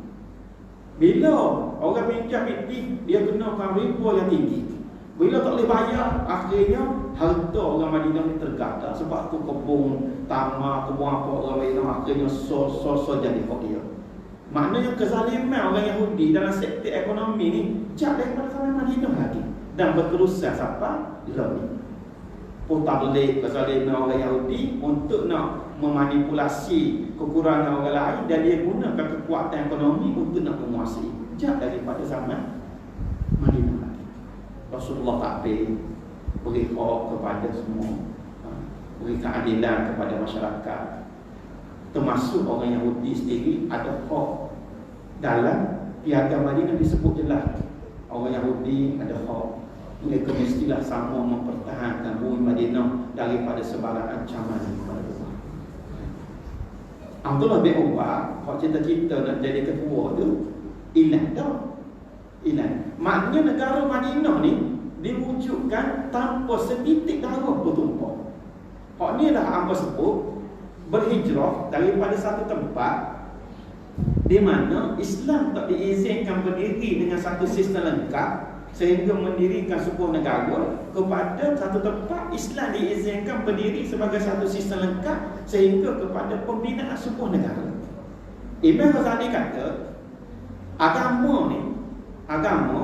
Bila orang pinjam itu, dia kenakan riba yang tinggi. Bila tak boleh bayar, akhirnya harta orang Madinah ni tergata. Sebab tu kebun tamak, kebun apa orang Madinah akhirnya so jadi hak dia. Maknanya kezaliman orang Yahudi dalam sektor ekonomi ni jauh daripada zaman Madinah lagi. Dan berterusan sampai lagi. Putar belik kezaliman orang Yahudi untuk nak memanipulasi kekurangan orang lain, dan dia gunakan kekuatan ekonomi untuk nak menguasai. Jauh daripada zaman Madinah lagi. Rasulullah tak beri hak kepada semua, beri keadilan kepada masyarakat. Termasuk orang Yahudi sendiri ada hak. Dalam Piagam Madinah disebut jelas, orang Yahudi ada hak. Mereka mestilah sama mempertahankan bumi Madinah daripada sebarang ancaman kepada Allah. Abdullah bin Umar, kalau cita-cita nak jadi ketua tu, hilang dah. Hilang. Maknanya negara Madinah ni diwujudkan tanpa setitik darah bertumpah. Hak ni lah hamba sebut berhijrah daripada satu tempat di mana Islam tak diizinkan berdiri dengan satu sistem lengkap sehingga mendirikan sebuah negara, kepada satu tempat Islam diizinkan berdiri sebagai satu sistem lengkap sehingga kepada pembinaan sebuah negara. Imam Ghazali kata agama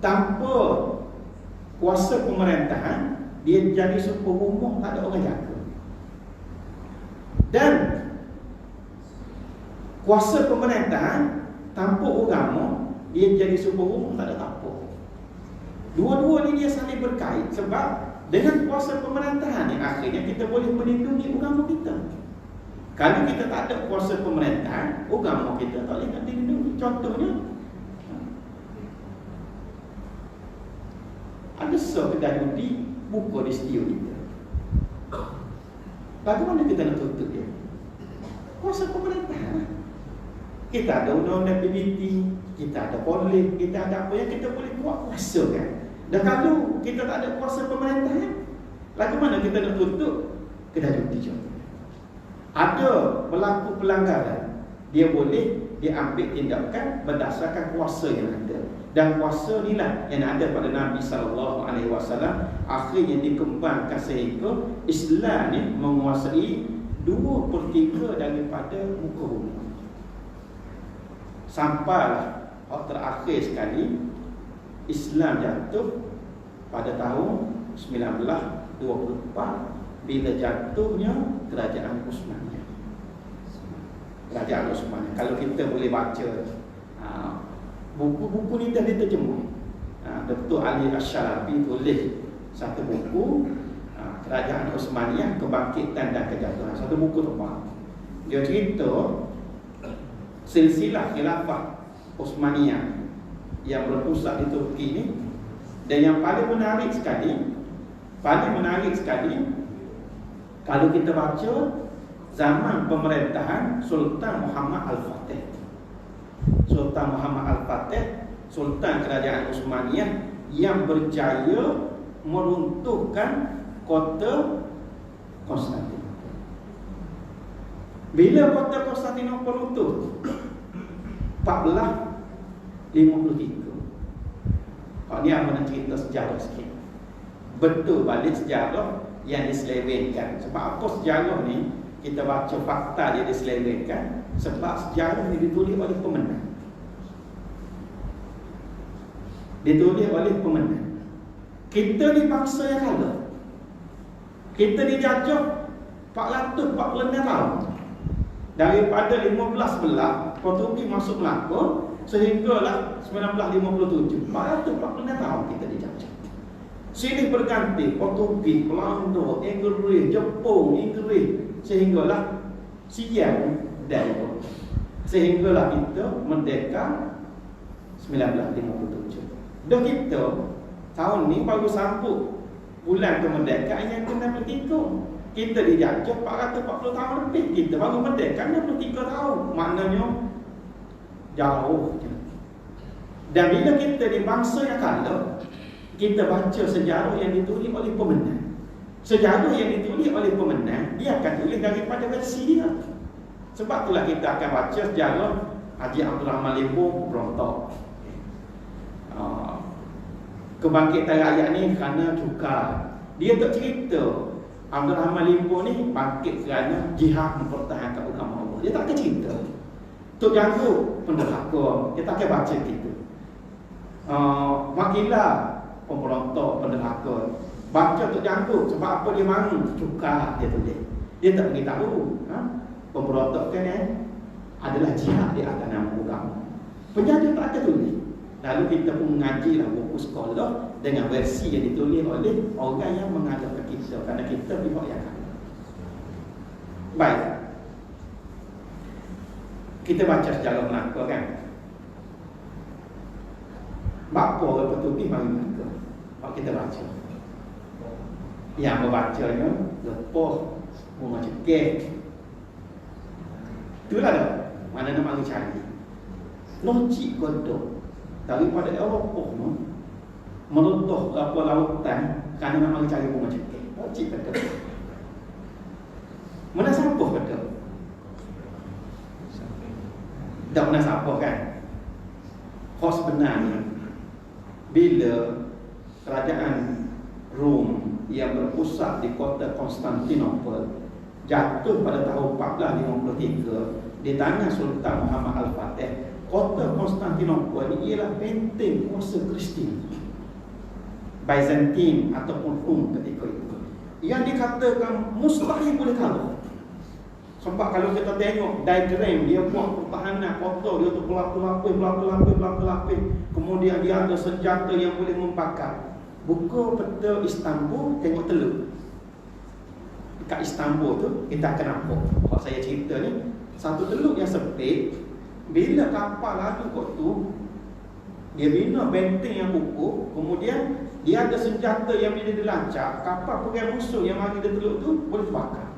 tanpa kuasa pemerintahan dia jadi sebuah rumah tak ada orang jaga. Dan kuasa pemerintahan tanpa agama dia jadi sebuah rumah tak ada apa. Dua-dua ni dia saling berkait, sebab dengan kuasa pemerintahan yang akhirnya kita boleh melindungi agama kita. Kalau kita tak ada kuasa pemerintahan, agama kita tak boleh nak dilindungi. Contohnya, ada sekedar Yahudi buka di studio kita. Bagaimana kita nak tutup dia? Kuasa pemerintahan. Kita ada undang-undang PBT, kita ada polis, kita ada apa yang kita boleh buat kuasa kan. Dan kalau kita tak ada kuasa pemerintahan, bagaimana kita nak tutup kedai judi contohnya? Ada berlaku pelanggaran, dia boleh diambil tindakan berdasarkan kuasa yang ada. Dan kuasa inilah yang ada pada Nabi SAW, akhirnya dikembangkan sehingga Islam ni menguasai 2/3 daripada muka bumi. Sampailah terakhir sekali Islam jatuh pada tahun 1924 bila jatuhnya Kerajaan Uthmaniyah. Kerajaan Uthmaniyah. Kalau kita boleh baca buku-buku ni dah diterjemah. Dr. Ali Ash-Shalabi tulis satu buku, Kerajaan Uthmaniyah, Kebangkitan dan Kejatuhan. Satu buku tebal. Dia cerita silsilah khilafah Uthmaniyah yang berpusat di Turki ni. Dan yang paling menarik sekali kalau kita baca zaman pemerintahan Sultan Muhammad Al-Fatih. Sultan Muhammad Al-Fatih Sultan Kerajaan Uthmaniyah yang berjaya meruntuhkan kota Konstantinopel. Bila kota Konstantinopel runtuh? 1453. Kalau ni apa nak cerita sejarah sikit. Betul balik sejarah yang diselewengkan. Sebab apa sejarah ni kita baca fakta dia diselewengkan? Sebab sejarah ni ditulis oleh pemenang. Ditulis oleh pemenang. Kita ni bangsa yang kalah. Kita dijajah 446 tahun. Daripada 15 belah Portugis masuk Melaka sehinggalah 1957. 446 tahun kita dijajah. Silih berganti Portugis, Belanda, Inggeris, Jepun, Inggeris, sehinggalah siang dari itu. Sehinggalah kita merdeka 1957. Dah kita tahun ni baru sambut bulan kemerdekaan yang ke-63. Kita dijajah 440 tahun lebih. Kita baru merdeka 63 tahun. Maknanya jauh je. Dan bila kita di bangsa yang kalah, kita baca sejarah yang ditulis oleh pemenang. Sejarah yang ditulis oleh pemenang, dia akan tulis daripada versi dia. Sebab itulah kita akan baca sejarah Haji Abdul Rahman Limpo berontak. Kebangkitan rakyat ni kerana cukar. Dia tak cerita Abdul Rahman Limpo ni bangkit kerana jihad mempertahankan agama Allah. Dia tak akan cerita. Tok Janggut penderhaka. Dia tak akan baca gitu. Makilah pemberontak penderhaka. Baca Tok Janggut sebab apa dia mahu cukar dia tulis. Dia tak beritahu pemberontak kan adalah jihad di atas nama agama. Penjajah tak akan tulis. Lalu kita pun mengajilah buku sekolah dengan versi yang ditulis oleh orang yang mengajarkan kita, kerana kita pihak yang kalah. Baik, kita baca sejarah Melaka kan. Bapa orang Portugis mari Melaka. Kalau kita baca, yang membacanya lepoh rumah cekeh. Itulah dah mana nak mari cari logik godok daripada Eropah menutup apa lautan kerana nak mari cari rumah cekeh. Logik kata mana siapa kata tak mana siapa kan. Kau sebenarnya bila kerajaan Rom yang berpusat di kota Konstantinopel jatuh pada tahun 1453 di tangan Sultan Muhammad Al-Fatih, kota Konstantinopel ini ialah benteng kuasa Kristian Byzantine ataupun Rom ketika itu, yang dikatakan mustahil boleh kalah. Sebab kalau kita tengok diagram dia buat pertahanan kota dia tu berlapis, kemudian dia ada senjata yang boleh membakar. Buka peta Istanbul, tengok teluk dekat Istanbul tu kita akan nampak. Kalau saya cerita ni satu teluk yang sempit, bila kapal lalu kat tu dia bina benteng yang kukuh, kemudian dia ada senjata yang bila dia lancap, kapal perang musuh yang mari di teluk tu boleh terbakar.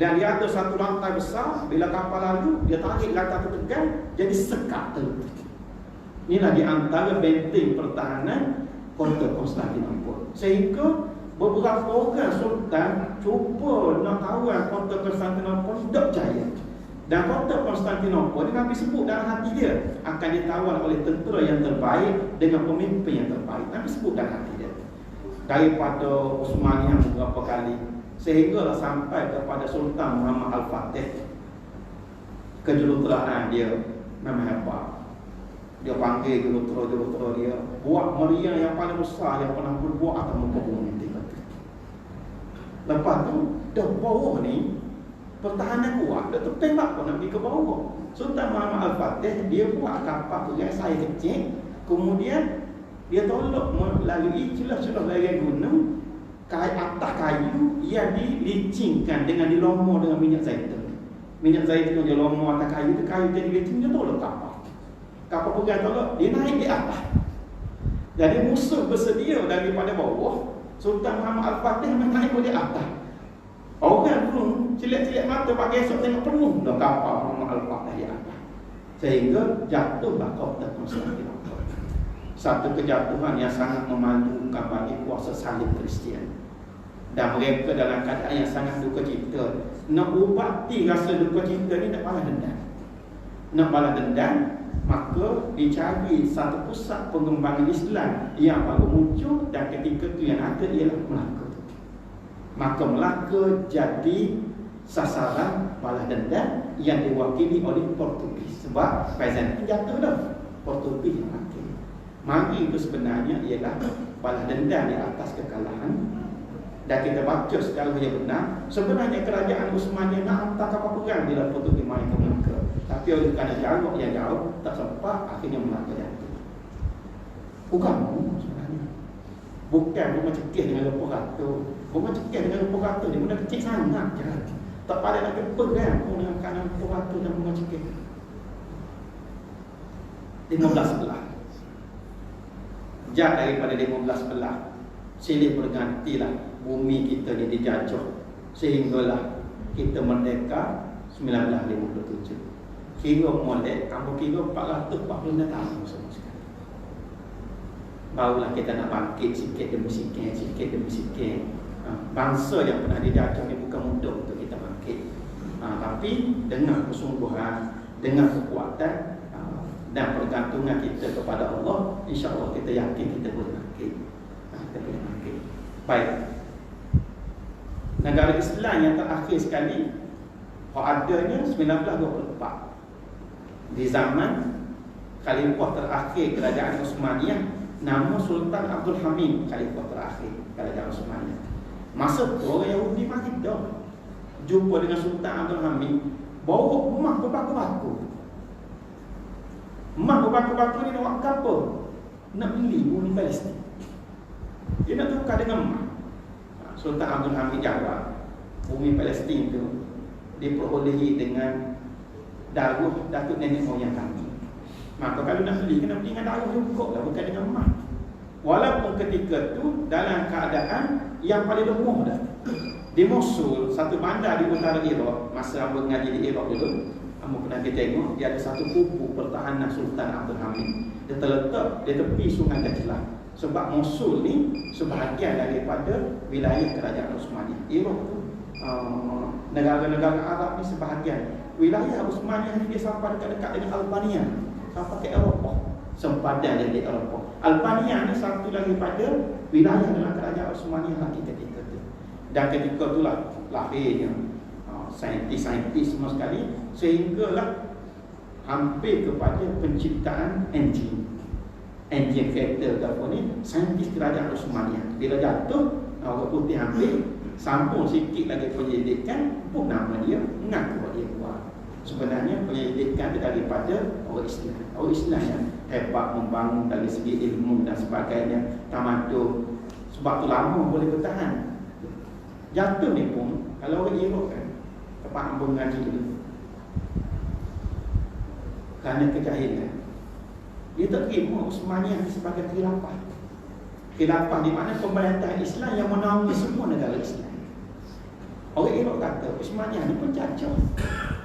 Dan dia ada satu lantai besar, bila kapal lalu dia tarik lantai tu tekan, jadi sekat teluk. Inilah di antara benteng pertahanan kota Konstantinopel. Sehingga beberapa orang sultan cuba nak kawal kota Konstantinopel, tidak berjaya. Dan kota Konstantinopel Nabi sebut dalam hati dia akan ditawal oleh tentera yang terbaik dengan pemimpin yang terbaik. Nabi sebut dalam hati dia. Daripada Uthmaniyah beberapa kali, sehinggalah sampai kepada Sultan Muhammad Al-Fatih. Kejuruteraan dia memang hebat. Dia panggil jurutera dia, buat meriam yang paling besar yang pernah berbuat atas muka bumi. Lepas tu dah bawah ni pertahanan kuat, dah tertembak pun nak pergi ke bawah. Sultan Muhammad Al-Fatih dia buat kapal perang saya kecil, kemudian dia tolak melalui celah-celah lereng gunung atas kayu yang dilicingkan dengan dilomor dengan minyak zaitun. Minyak zaitun dia lomor atas kayu tu, kayu jadi licin, dia tolak kapal. Kapal perang tolak, dia naik di atas. Jadi musuh bersedia daripada bawah, Sultan Muhammad Al-Fatih naik di atas. Orang pun cilik-cilik mata pakai esok tengok penuh dah kapal Muhammad Al-Fatih di atas. Sehingga jatuhlah kota Konstantinopel. satu kejatuhan yang sangat memalukan bagi kuasa salib Kristian. Dan mereka dalam keadaan yang sangat duka cita. Nak ubati rasa duka cita ni nak balas dendam. Nak balas dendam, maka dicari satu pusat pengembangan Islam yang baru muncul, dan ketika itu yang ada ialah Melaka. Maka Melaka jadi sasaran balas dendam yang diwakili oleh Portugis. Sebab Byzantium jatuh dah, Portugis yang mati. Mari itu sebenarnya ialah balas dendam di atas kekalahan. Dan kita baca secara yang benar, sebenarnya kerajaan Uthmaniyah nak hantar kapal perang bila Portugis main ke Melaka. Tapi oleh kerana jarak yang jauh, tak sempat, akhirnya Melaka jatuh. Bukan sebenarnya. Bukan rumah cekih dengan lepuh rata. Rumah cekih dengan lepuh rata ni benda kecil sangat je. Tak pada nak perang pun dengan kanan lepuh rata dan rumah cekih. 15 belah. Jauh daripada 15 belah, silih bergantilah bumi kita ni dijajah, sehinggalah kita merdeka 1957. Kira molek, kamu kira 440 tahun sama sekali. Barulah kita nak bangkit sikit demi sikit, sikit demi sikit. Bangsa yang pernah dijajah ni bukan mudah untuk kita bangkit. Tapi dengan kesungguhan, dengan kekuatan dan pergantungan kita kepada Allah, insya-Allah kita yakin kita boleh bangkit. Kita boleh bangkit. Baik. Negara Islam yang terakhir sekali adanya 1924. Di zaman khalifah terakhir kerajaan Uthmaniyah, nama Sultan Abdul Hamid, khalifah terakhir kerajaan Uthmaniyah. Masa tu orang Yahudi mati dah. Jumpa dengan Sultan Abdul Hamid, bawa rumah berbatu-batu. Rumah berbatu-batu ni nak buat apa? Nak beli bumi Palestin. Dia nak tukar dengan rumah. Sultan Abdul Hamid jawab, bumi Palestin itu diperolehi dengan darah datuk nenek moyang kami. Maka kalau nak beli, kena beli dengan darah juga lah, bukan dengan emas. Walaupun ketika itu dalam keadaan yang paling lemah dah. Di Mosul, satu bandar di utara Iraq, masa Amba mengaji di Iraq dulu, Amba pernah tengok, dia ada satu kubu pertahanan Sultan Abdul Hamid. Dia terletak di tepi sungai Dajlah. Sebab Mosul ni sebahagian daripada wilayah kerajaan Uthmaniyah. Iraq tu negara-negara Arab ni sebahagian. Wilayah Uthmaniyah ni dia sampai dekat-dekat dengan Albania, sampai ke Eropah, sempadan dia di Eropah. Albania ni satu daripada wilayah dalam kerajaan Uthmaniyah lagi ketika tu. Dan ketika itulah lahirnya saintis-saintis semua sekali, sehinggalah hampir kepada penciptaan enjin kereta ke apa ni, saintis kerajaan Uthmaniyah. Bila jatuh, orang putih ambil, sambung sikit lagi penyelidikan, pun nama dia, mengaku dia buat. Sebenarnya penyelidikan daripada orang Islam. Orang Islam yang hebat membangun dari segi ilmu dan sebagainya, tamadun. Sebab tu lama boleh bertahan. Jatuh ni pun, kalau orang Iraq kan, tempat Amba mengaji dulu, kerana kejahilan, dia tak terima Uthmaniyah sebagai khilafah. Khilafah di mana pemerintahan Islam yang menaungi semua negara Islam. Orang Iraq kata Uthmaniyah ni penjajah,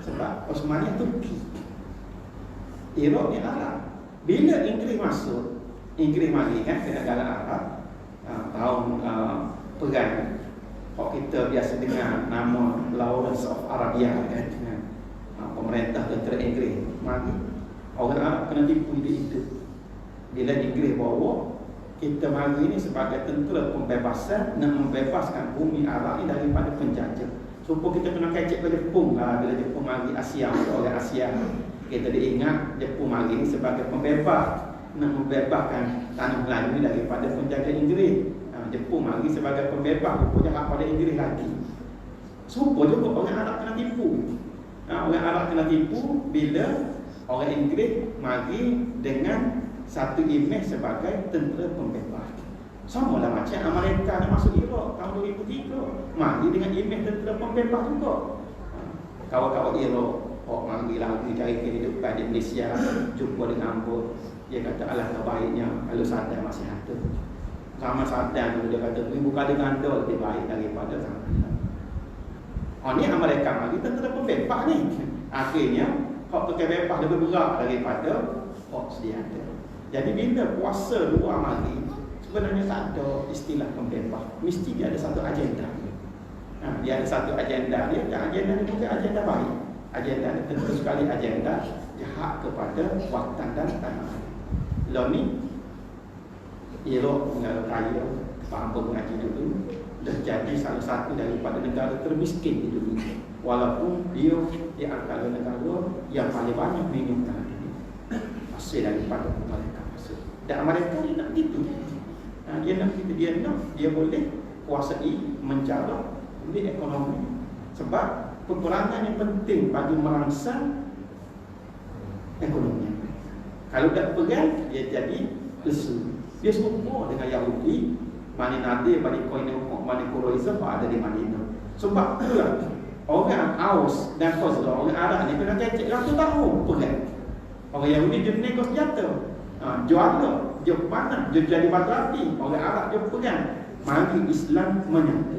sebab Uthmaniyah Turki, Iraq ni Arab. Bila Inggeris masuk, Inggeris mari kan ke negara Arab, tahun perang, kalau kita biasa dengar nama Lawrence of Arabia kan, pemerintah tentera Inggeris mari. Orang Arab kena tipu itu. Bila Inggeris bawa, kita mari ni sebagai tentera pembebasan, nak membebaskan bumi Arab ni daripada penjajah. Supaya kita kena kecek ke Jepun. Bila Jepun mari Asia, orang Asia, kita diingat Jepun mari ni sebagai pembebas, nak membebaskan tanah Melayu ni daripada penjajah Inggeris. Jepun mari sebagai pembebas, rupanya hak pada Inggeris lagi. Supaya juga orang Arab kena tipu. Orang Arab kena tipu bila orang Inggeris mari dengan satu imej sebagai tentera pembebas. Sama lah macam Amerika nak masuk Iraq tahun 2003, mari dengan imej tentera pembebas juga. Kawan-kawan Iraq mari lagi cari kehidupan di Malaysia, jumpa dengan Amba, dia kata alangkah baiknya kalau Saddam masih ada. Sama Saddam dulu dia kata 1000 kali ganda lebih baik daripada Saddam. Ni Amerika mari tentera pembebas ni. Akhirnya hak pakai bebas lebih berat daripada hak sedia ada. Jadi bila puasa 2 hari, sebenarnya tak ada istilah pembebas. Mesti dia ada satu agenda. Dia ada satu agenda dia, dan agenda ni bukan agenda baik. Agenda ni tentu sekali agenda jahat kepada watan dan tanah. Lalu ni elok negara kaya, faham mengaji dulu, dah jadi salah satu daripada negara termiskin di dunia. Walaupun dia di antara negara yang paling banyak minumkan ini hasil daripada mereka hasil. Dan mereka dia nak gitu. Dia nak gitu, dia boleh kuasai mencara di ekonomi. Sebab peperangan yang penting bagi merangsang ekonomi. Kalau tak perang, dia jadi lesu. Dia serupa dengan Yahudi. Bani Nadir, Bani Qainuqa, Bani Quraiza ada di Madinah. Sebab itulah orang Aus dan Khazraj, orang Arab ni kena kecek 100 tahun perang. Orang Yahudi dia nego senjata, juala, dia panah, dia jadi batu api. Orang Arab dia perang. Mari Islam menyatu.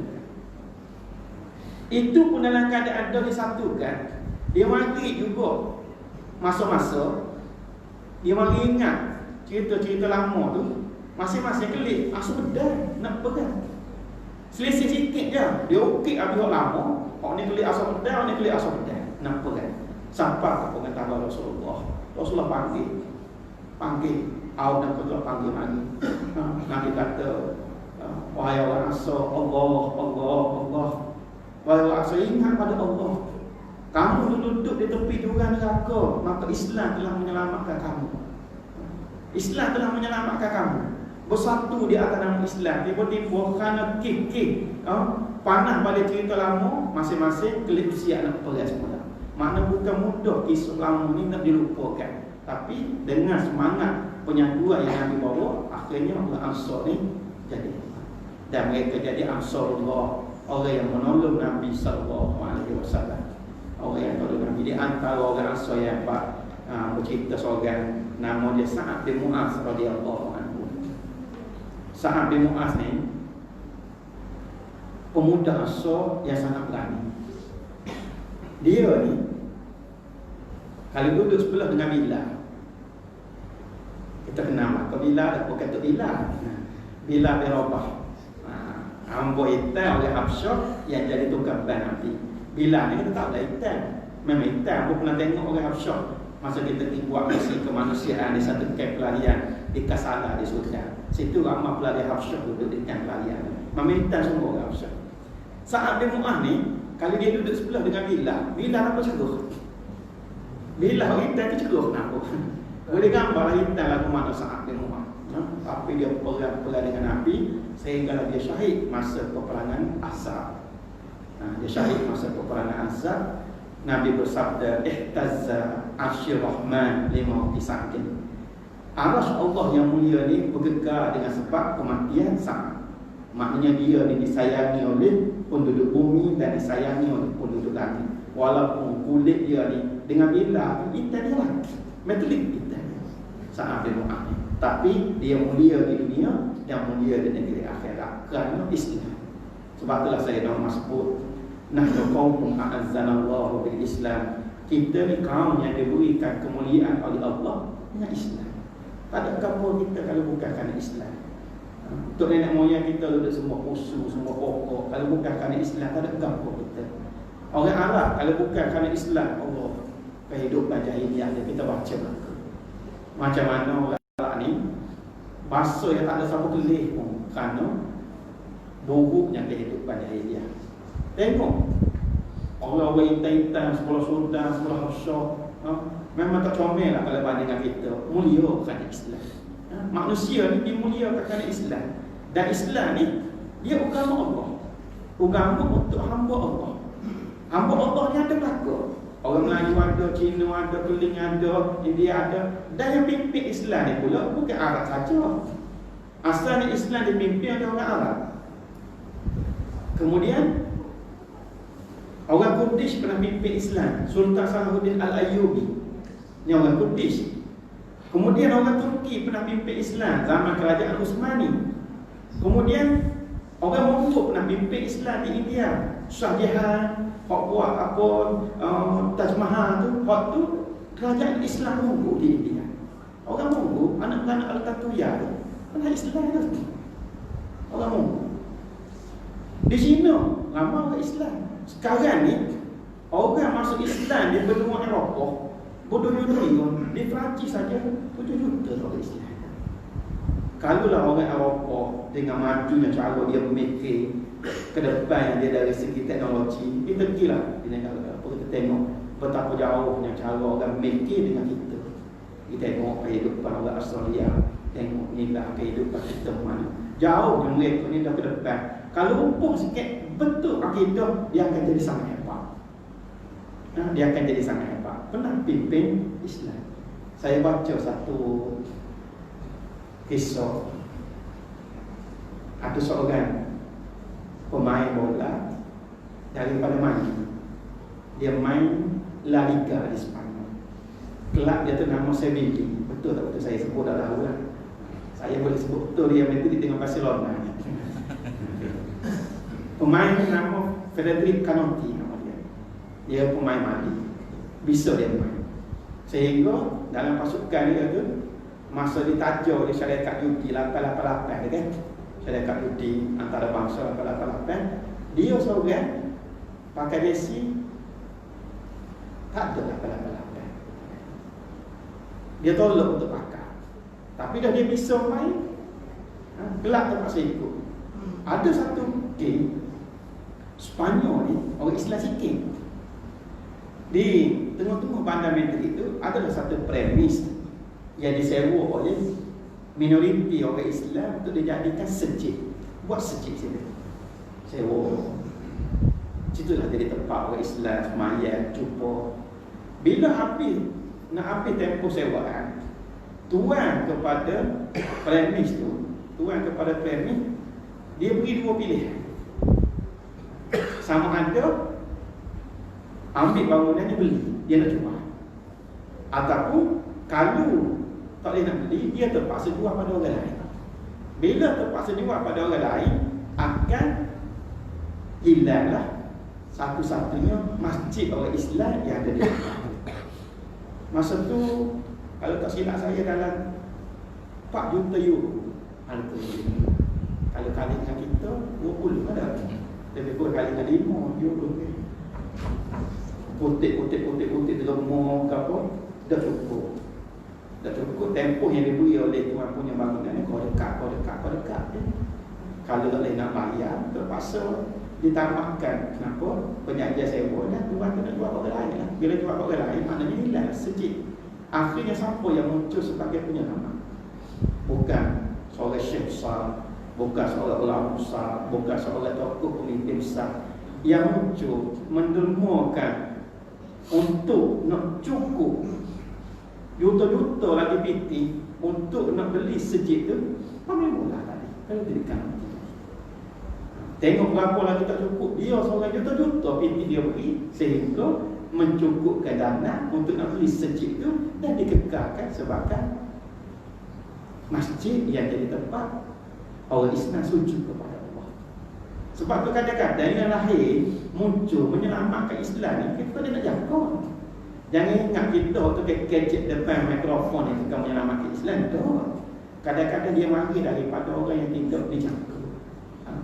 Itu pun dalam keadaan dia disatukan. Dia mari juga masa-masa dia mari ingat cerita-cerita lama tu. Masing-masing kelik asal bedah nak perang. Selisih sikit je. Dia okey habis orang lama. Orang ni kelik asal bedah, orang ni kelik asal bedah nak perang. Sampai ke pengetahuan Rasulullah. Rasulullah panggil Auf dan Khazraj panggil lagi. Nabi kata, wahai orang asal Allah. Wahai orang asal, ingat pada Allah. Kamu duduk di tepi jurang neraka, maka Islam telah menyelamatkan kamu. Islam telah menyelamatkan kamu. Bersatu di atas nama Islam. Tiba-tiba kerana kek panah balik cerita lama, masing-masing kelip siap nak perang semula. Makna bukan mudah kisah lama ni nak dilupakan. Tapi dengan semangat penyaduan yang Nabi bawa, akhirnya orang Ansar ni jadi. Dan mereka jadi Ansarullah, orang yang menolong Nabi SAW. Orang yang menolong Nabi. Di antara orang Ansar yang bercerita seorang nama dia Sa'ad bin Mu'az radhiyallahu anhu. Sa'ad bin Mu'az ni pemuda Ansar yang sangat berani. Dia ni kalau duduk sebelah dengan Bilal, kita kenal maka Bilal, bukan tu Bilal bin Rabah, hamba hitam oleh Habsyah yang jadi tukang ban Nabi. Bilal ni kita tak ada hitam, memang hitam. Aku pernah tengok orang Habsyah masa kita buat misi kemanusiaan di satu kamp pelarian di Kasala di Sudan. Situ ramai pelarian Habsyah duduk di kamp pelarian. Memang hitam semua orang Habsyah. Sa'ad bin Mu'az ni kalau dia duduk sebelah dengan Bilal apa ceguh? Bilal hitam ke ceguh kenapa? Boleh gambar hitam lagu mana Sa'ad bin Mu'az. Tapi dia perang dengan Nabi sehingga dia syahid masa peperangan Ahzab. Dia syahid masa peperangan Ahzab. Nabi bersabda, ihtazza arsyir rahman lima tisakin. Arasy Allah yang mulia ni bergegar dengan sebab kematian Sa'ad. Maknanya dia ni disayangi oleh penduduk bumi dan disayangi oleh penduduk langit. Walaupun kulit dia ni dengan Bilal hitam dia lagi, metalik hitam Sa'ad bin Mu'az. Tapi dia mulia di dunia dan mulia di negeri akhirat kerana Islam. Sebab itulah saya dah sebut, nahnu qaumun a'azzanallahu bil Islam. Kita ni kaum yang diberikan kemuliaan oleh Allah dengan Islam. Tak ada apa kita kalau bukan kerana Islam. Untuk nenek moyang kita duduk semua usul, semua pokok. Kalau bukan kerana Islam, tak ada apa kita. Orang Arab kalau bukan kerana Islam, Allah kehidupan jahiliah dia kita baca belaka. Macam mana orang Arab ni bahasa yang tak ada siapa kelih pun kerana buruknya kehidupan jahiliah. Tengok orang-orang intan-intan sekolah Sudan, sekolah Habsyah, memang tak comel lah kalau banding dengan kita. Mulia kerana Islam. Manusia ni dimuliakan kerana Islam. Dan Islam ni dia agama Allah, agama untuk hamba Allah. Hamba Allah ni ada belaka. Orang Melayu ada, Cina ada, Keling ada, India ada. Dan yang pimpin Islam ni pula bukan Arab saja. Asalnya Islam dipimpin oleh orang Arab. Kemudian orang Kurdish pernah pimpin Islam, Sultan Salahuddin Al-Ayyubi. Ni orang Kurdish. Kemudian orang Turki pernah pimpin Islam zaman kerajaan Utsmani. Kemudian orang Mongol pernah pimpin Islam di India. Shah Jahan, hak buat apa Taj Mahal tu, hak tu kerajaan Islam Mongol di India. Orang Mongol, anak-anak Al-Tatuya kan Islam tu. Orang Mongol. Di China, ramai orang Islam. Sekarang ni, orang masuk Islam di benua Eropah, berdunia-dunia, di Perancis saja 7 juta orang Islam. Kalaulah orang Eropah dengan majunya cara dia berfikir ke depan dia dari segi teknologi, kita pergilah di negara apa, kita tengok betapa jauhnya cara orang mikir dengan kita. Kita tengok kehidupan orang Australia, tengok inilah kehidupan kita mana. Jauhnya mereka ni dah ke depan. Kalau umpuk sikit betul akidah, dia akan jadi sangat hebat. Dia akan jadi sangat hebat. Pernah pimpin Islam. Saya baca satu kisah. Ada seorang pemain bola daripada main. Dia main La Liga di Spanyol. Kelab dia tu nama Sevilla. Betul tak betul saya sebut dah tahu lah. Saya boleh sebut betul dia main dengan Barcelona. Pemain nama Federico Canotti nama dia. Dia pemain Mali. Bisa dia main. Sehingga dalam pasukan dia tu, masa ditajuk di syarikat Yudi 888 kan? Syarikat Yudi antarabangsa 888, dia seorang pakai jersey tak ada 888. Dia tolak untuk pakai. Tapi dah dia bisa main, kelab terpaksa ikut. Ada satu game Spanyol ni, orang Islam sikit. Di tengah-tengah bandar Madrid itu adalah satu premis yang disewa oleh minoriti orang Islam untuk dijadikan sejid. Buat sejid sini. Sewa. Situlah jadi tempat orang Islam semayang, jumpa. Bila nak habis tempoh sewaan, tuan kepada premis tu, dia beri 2 pilihan. Sama ada ambil bangunan dia beli, dia nak jual. Ataupun kalau tak boleh nak beli, dia terpaksa jual pada orang lain. Bila terpaksa jual pada orang lain, akan hilanglah satu-satunya masjid orang Islam yang ada di tempat. Masa tu kalau tak silap saya dalam 4 juta euro. Kalau kali dengan kita 20 ada. Lebih kurang kali dengan 5 euro. Putih lemah ke apa, dah cukup. Tempoh yang diberi oleh tuan punya bangunan ni, kau dekat. Kalau tak boleh nak bayar, terpaksa ditamatkan. Kenapa? Penyajian sewa dan tuan kena jual orang lain lah. Bila jual orang lain, maknanya hilang sejid. Akhirnya siapa yang muncul sebagai penyelamat? Bukan seorang syekh besar, bukan seorang ulama besar, bukan seorang tokoh pemimpin besar. Yang muncul mendermakan untuk nak cukup juta-juta lagi piti untuk nak beli sejid tu, ambil bola tadi. Kalau dirikan tengok berapa lagi tak cukup, dia seorang juta-juta piti dia beri sehingga mencukupkan dana untuk nak beli sejid tu dan dikekalkan sebagai masjid yang jadi tempat orang Islam sujud kepada Allah. Sebab tu kadang-kadang yang lahir muncul menyelamatkan Islam ni, kita nak jaga. Jangan ingat kita waktu kecek depan mikrofon yang akan menyelamatkan Islam. Tak. Kadang-kadang dia mari daripada orang yang tidak dijaga.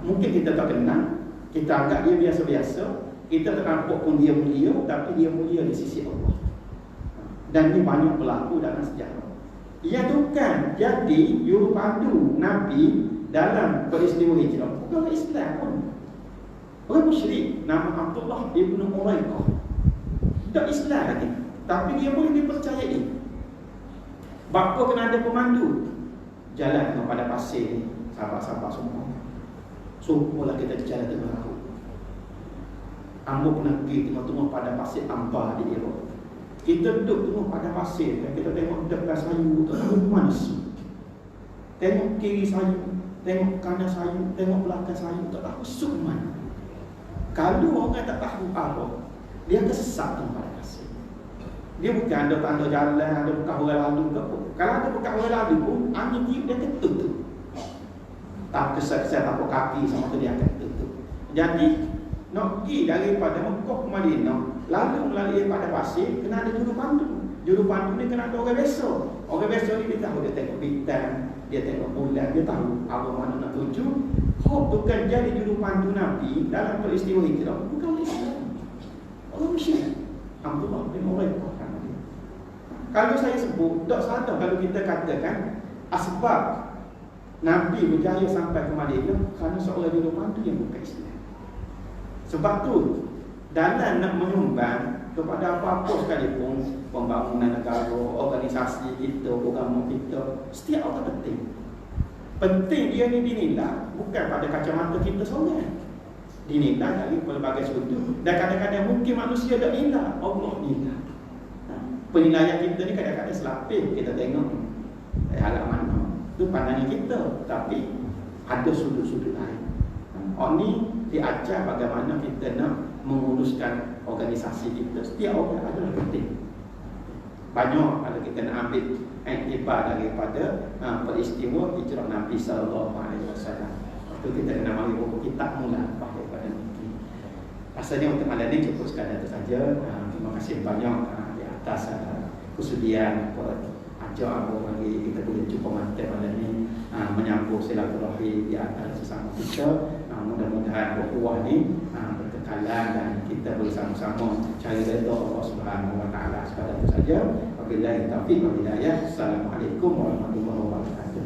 Mungkin kita tak kenal, kita anggap dia biasa-biasa, kita tak nampak pun dia mulia, tapi dia mulia di sisi Allah. Dan ini banyak berlaku dalam sejarah. Ia bukan jadi juru pandu Nabi dalam peristiwa hijrah. Bukan orang Islam pun. Orang musyrik nama Abdullah ibn Uraikah. Tak Islam lagi, tapi dia boleh dipercayai. Bapa kena ada pemandu. Jalan kepada pasir ni, sahabat-sahabat semua. Semualah kita jalan tengah laut. Ambo pernah pergi tengah-tengah pada pasir Ambar di Iraq. Kita duduk tengah pada pasir dan kita tengok depan sayu tu manusia. Tengok kiri sayu, tengok kanan sayu, tengok belakang sayu, tak tahu mana. Kalau orang tak tahu arah, dia akan sesat pada pasir. Dia bukan ada tanda jalan, ada bekas orang lalu ke apa. Kalau ada bekas orang lalu pun, angin tiup dia akan tutup. Tak kesat-kesat apa kaki sama tu dia akan tutup. Jadi nak pergi daripada Mekah ke Madinah, lalu melalui pada pasir, kena ada juru pandu. Juru pandu ni kena ada orang biasa. Orang biasa ni dia tahu, dia tengok bintang, dia tengok bulan, dia tahu apa mana nak tuju. Bukan jadi juru pandu Nabi dalam peristiwa hijrah, bukan orang Islam, orang musyrik. Alhamdulillah, dia orang itu. Kalau saya sebut, tak sadar kalau kita katakan asbab Nabi berjaya sampai ke Madinah kerana seorang juru pandu yang bukan Islam. Sebab tu dalam nak menyumbang kepada apa-apa sekalipun, pembangunan negara, organisasi kita, agama kita, setiap orang penting. Penting dia ni dinilai bukan pada kacamata kita seorang, dinilai dari pelbagai sudut. Dan kadang-kadang mungkin manusia tak nilai, Allah nilai. Penilaian kita ni kadang-kadang selapis. Kita tengok harap mana itu pandangan kita, tapi ada sudut-sudut lain. Ni diajar bagaimana kita nak menguruskan organisasi kita. Setiap orang adalah penting. Banyak kalau kita nak ambil iktibar daripada peristiwa hijrah Nabi SAW. Itu kita kena mari buku kitab mula daripada Nabi. Rasanya untuk malam ini cukup sekadar itu saja. Terima kasih banyak di atas kesudian ajak aku bagi kita boleh jumpa mata malam ini, menyambung silaturahmi di antara sesama kita. Mudah-mudahan ukhuwah ni berkekalan dan kita bersama-sama cari redha Allah Subhanahu wa taala. Sekadar itu saja. Wabillahi taufiq wal hidayah. Assalamualaikum warahmatullahi wabarakatuh.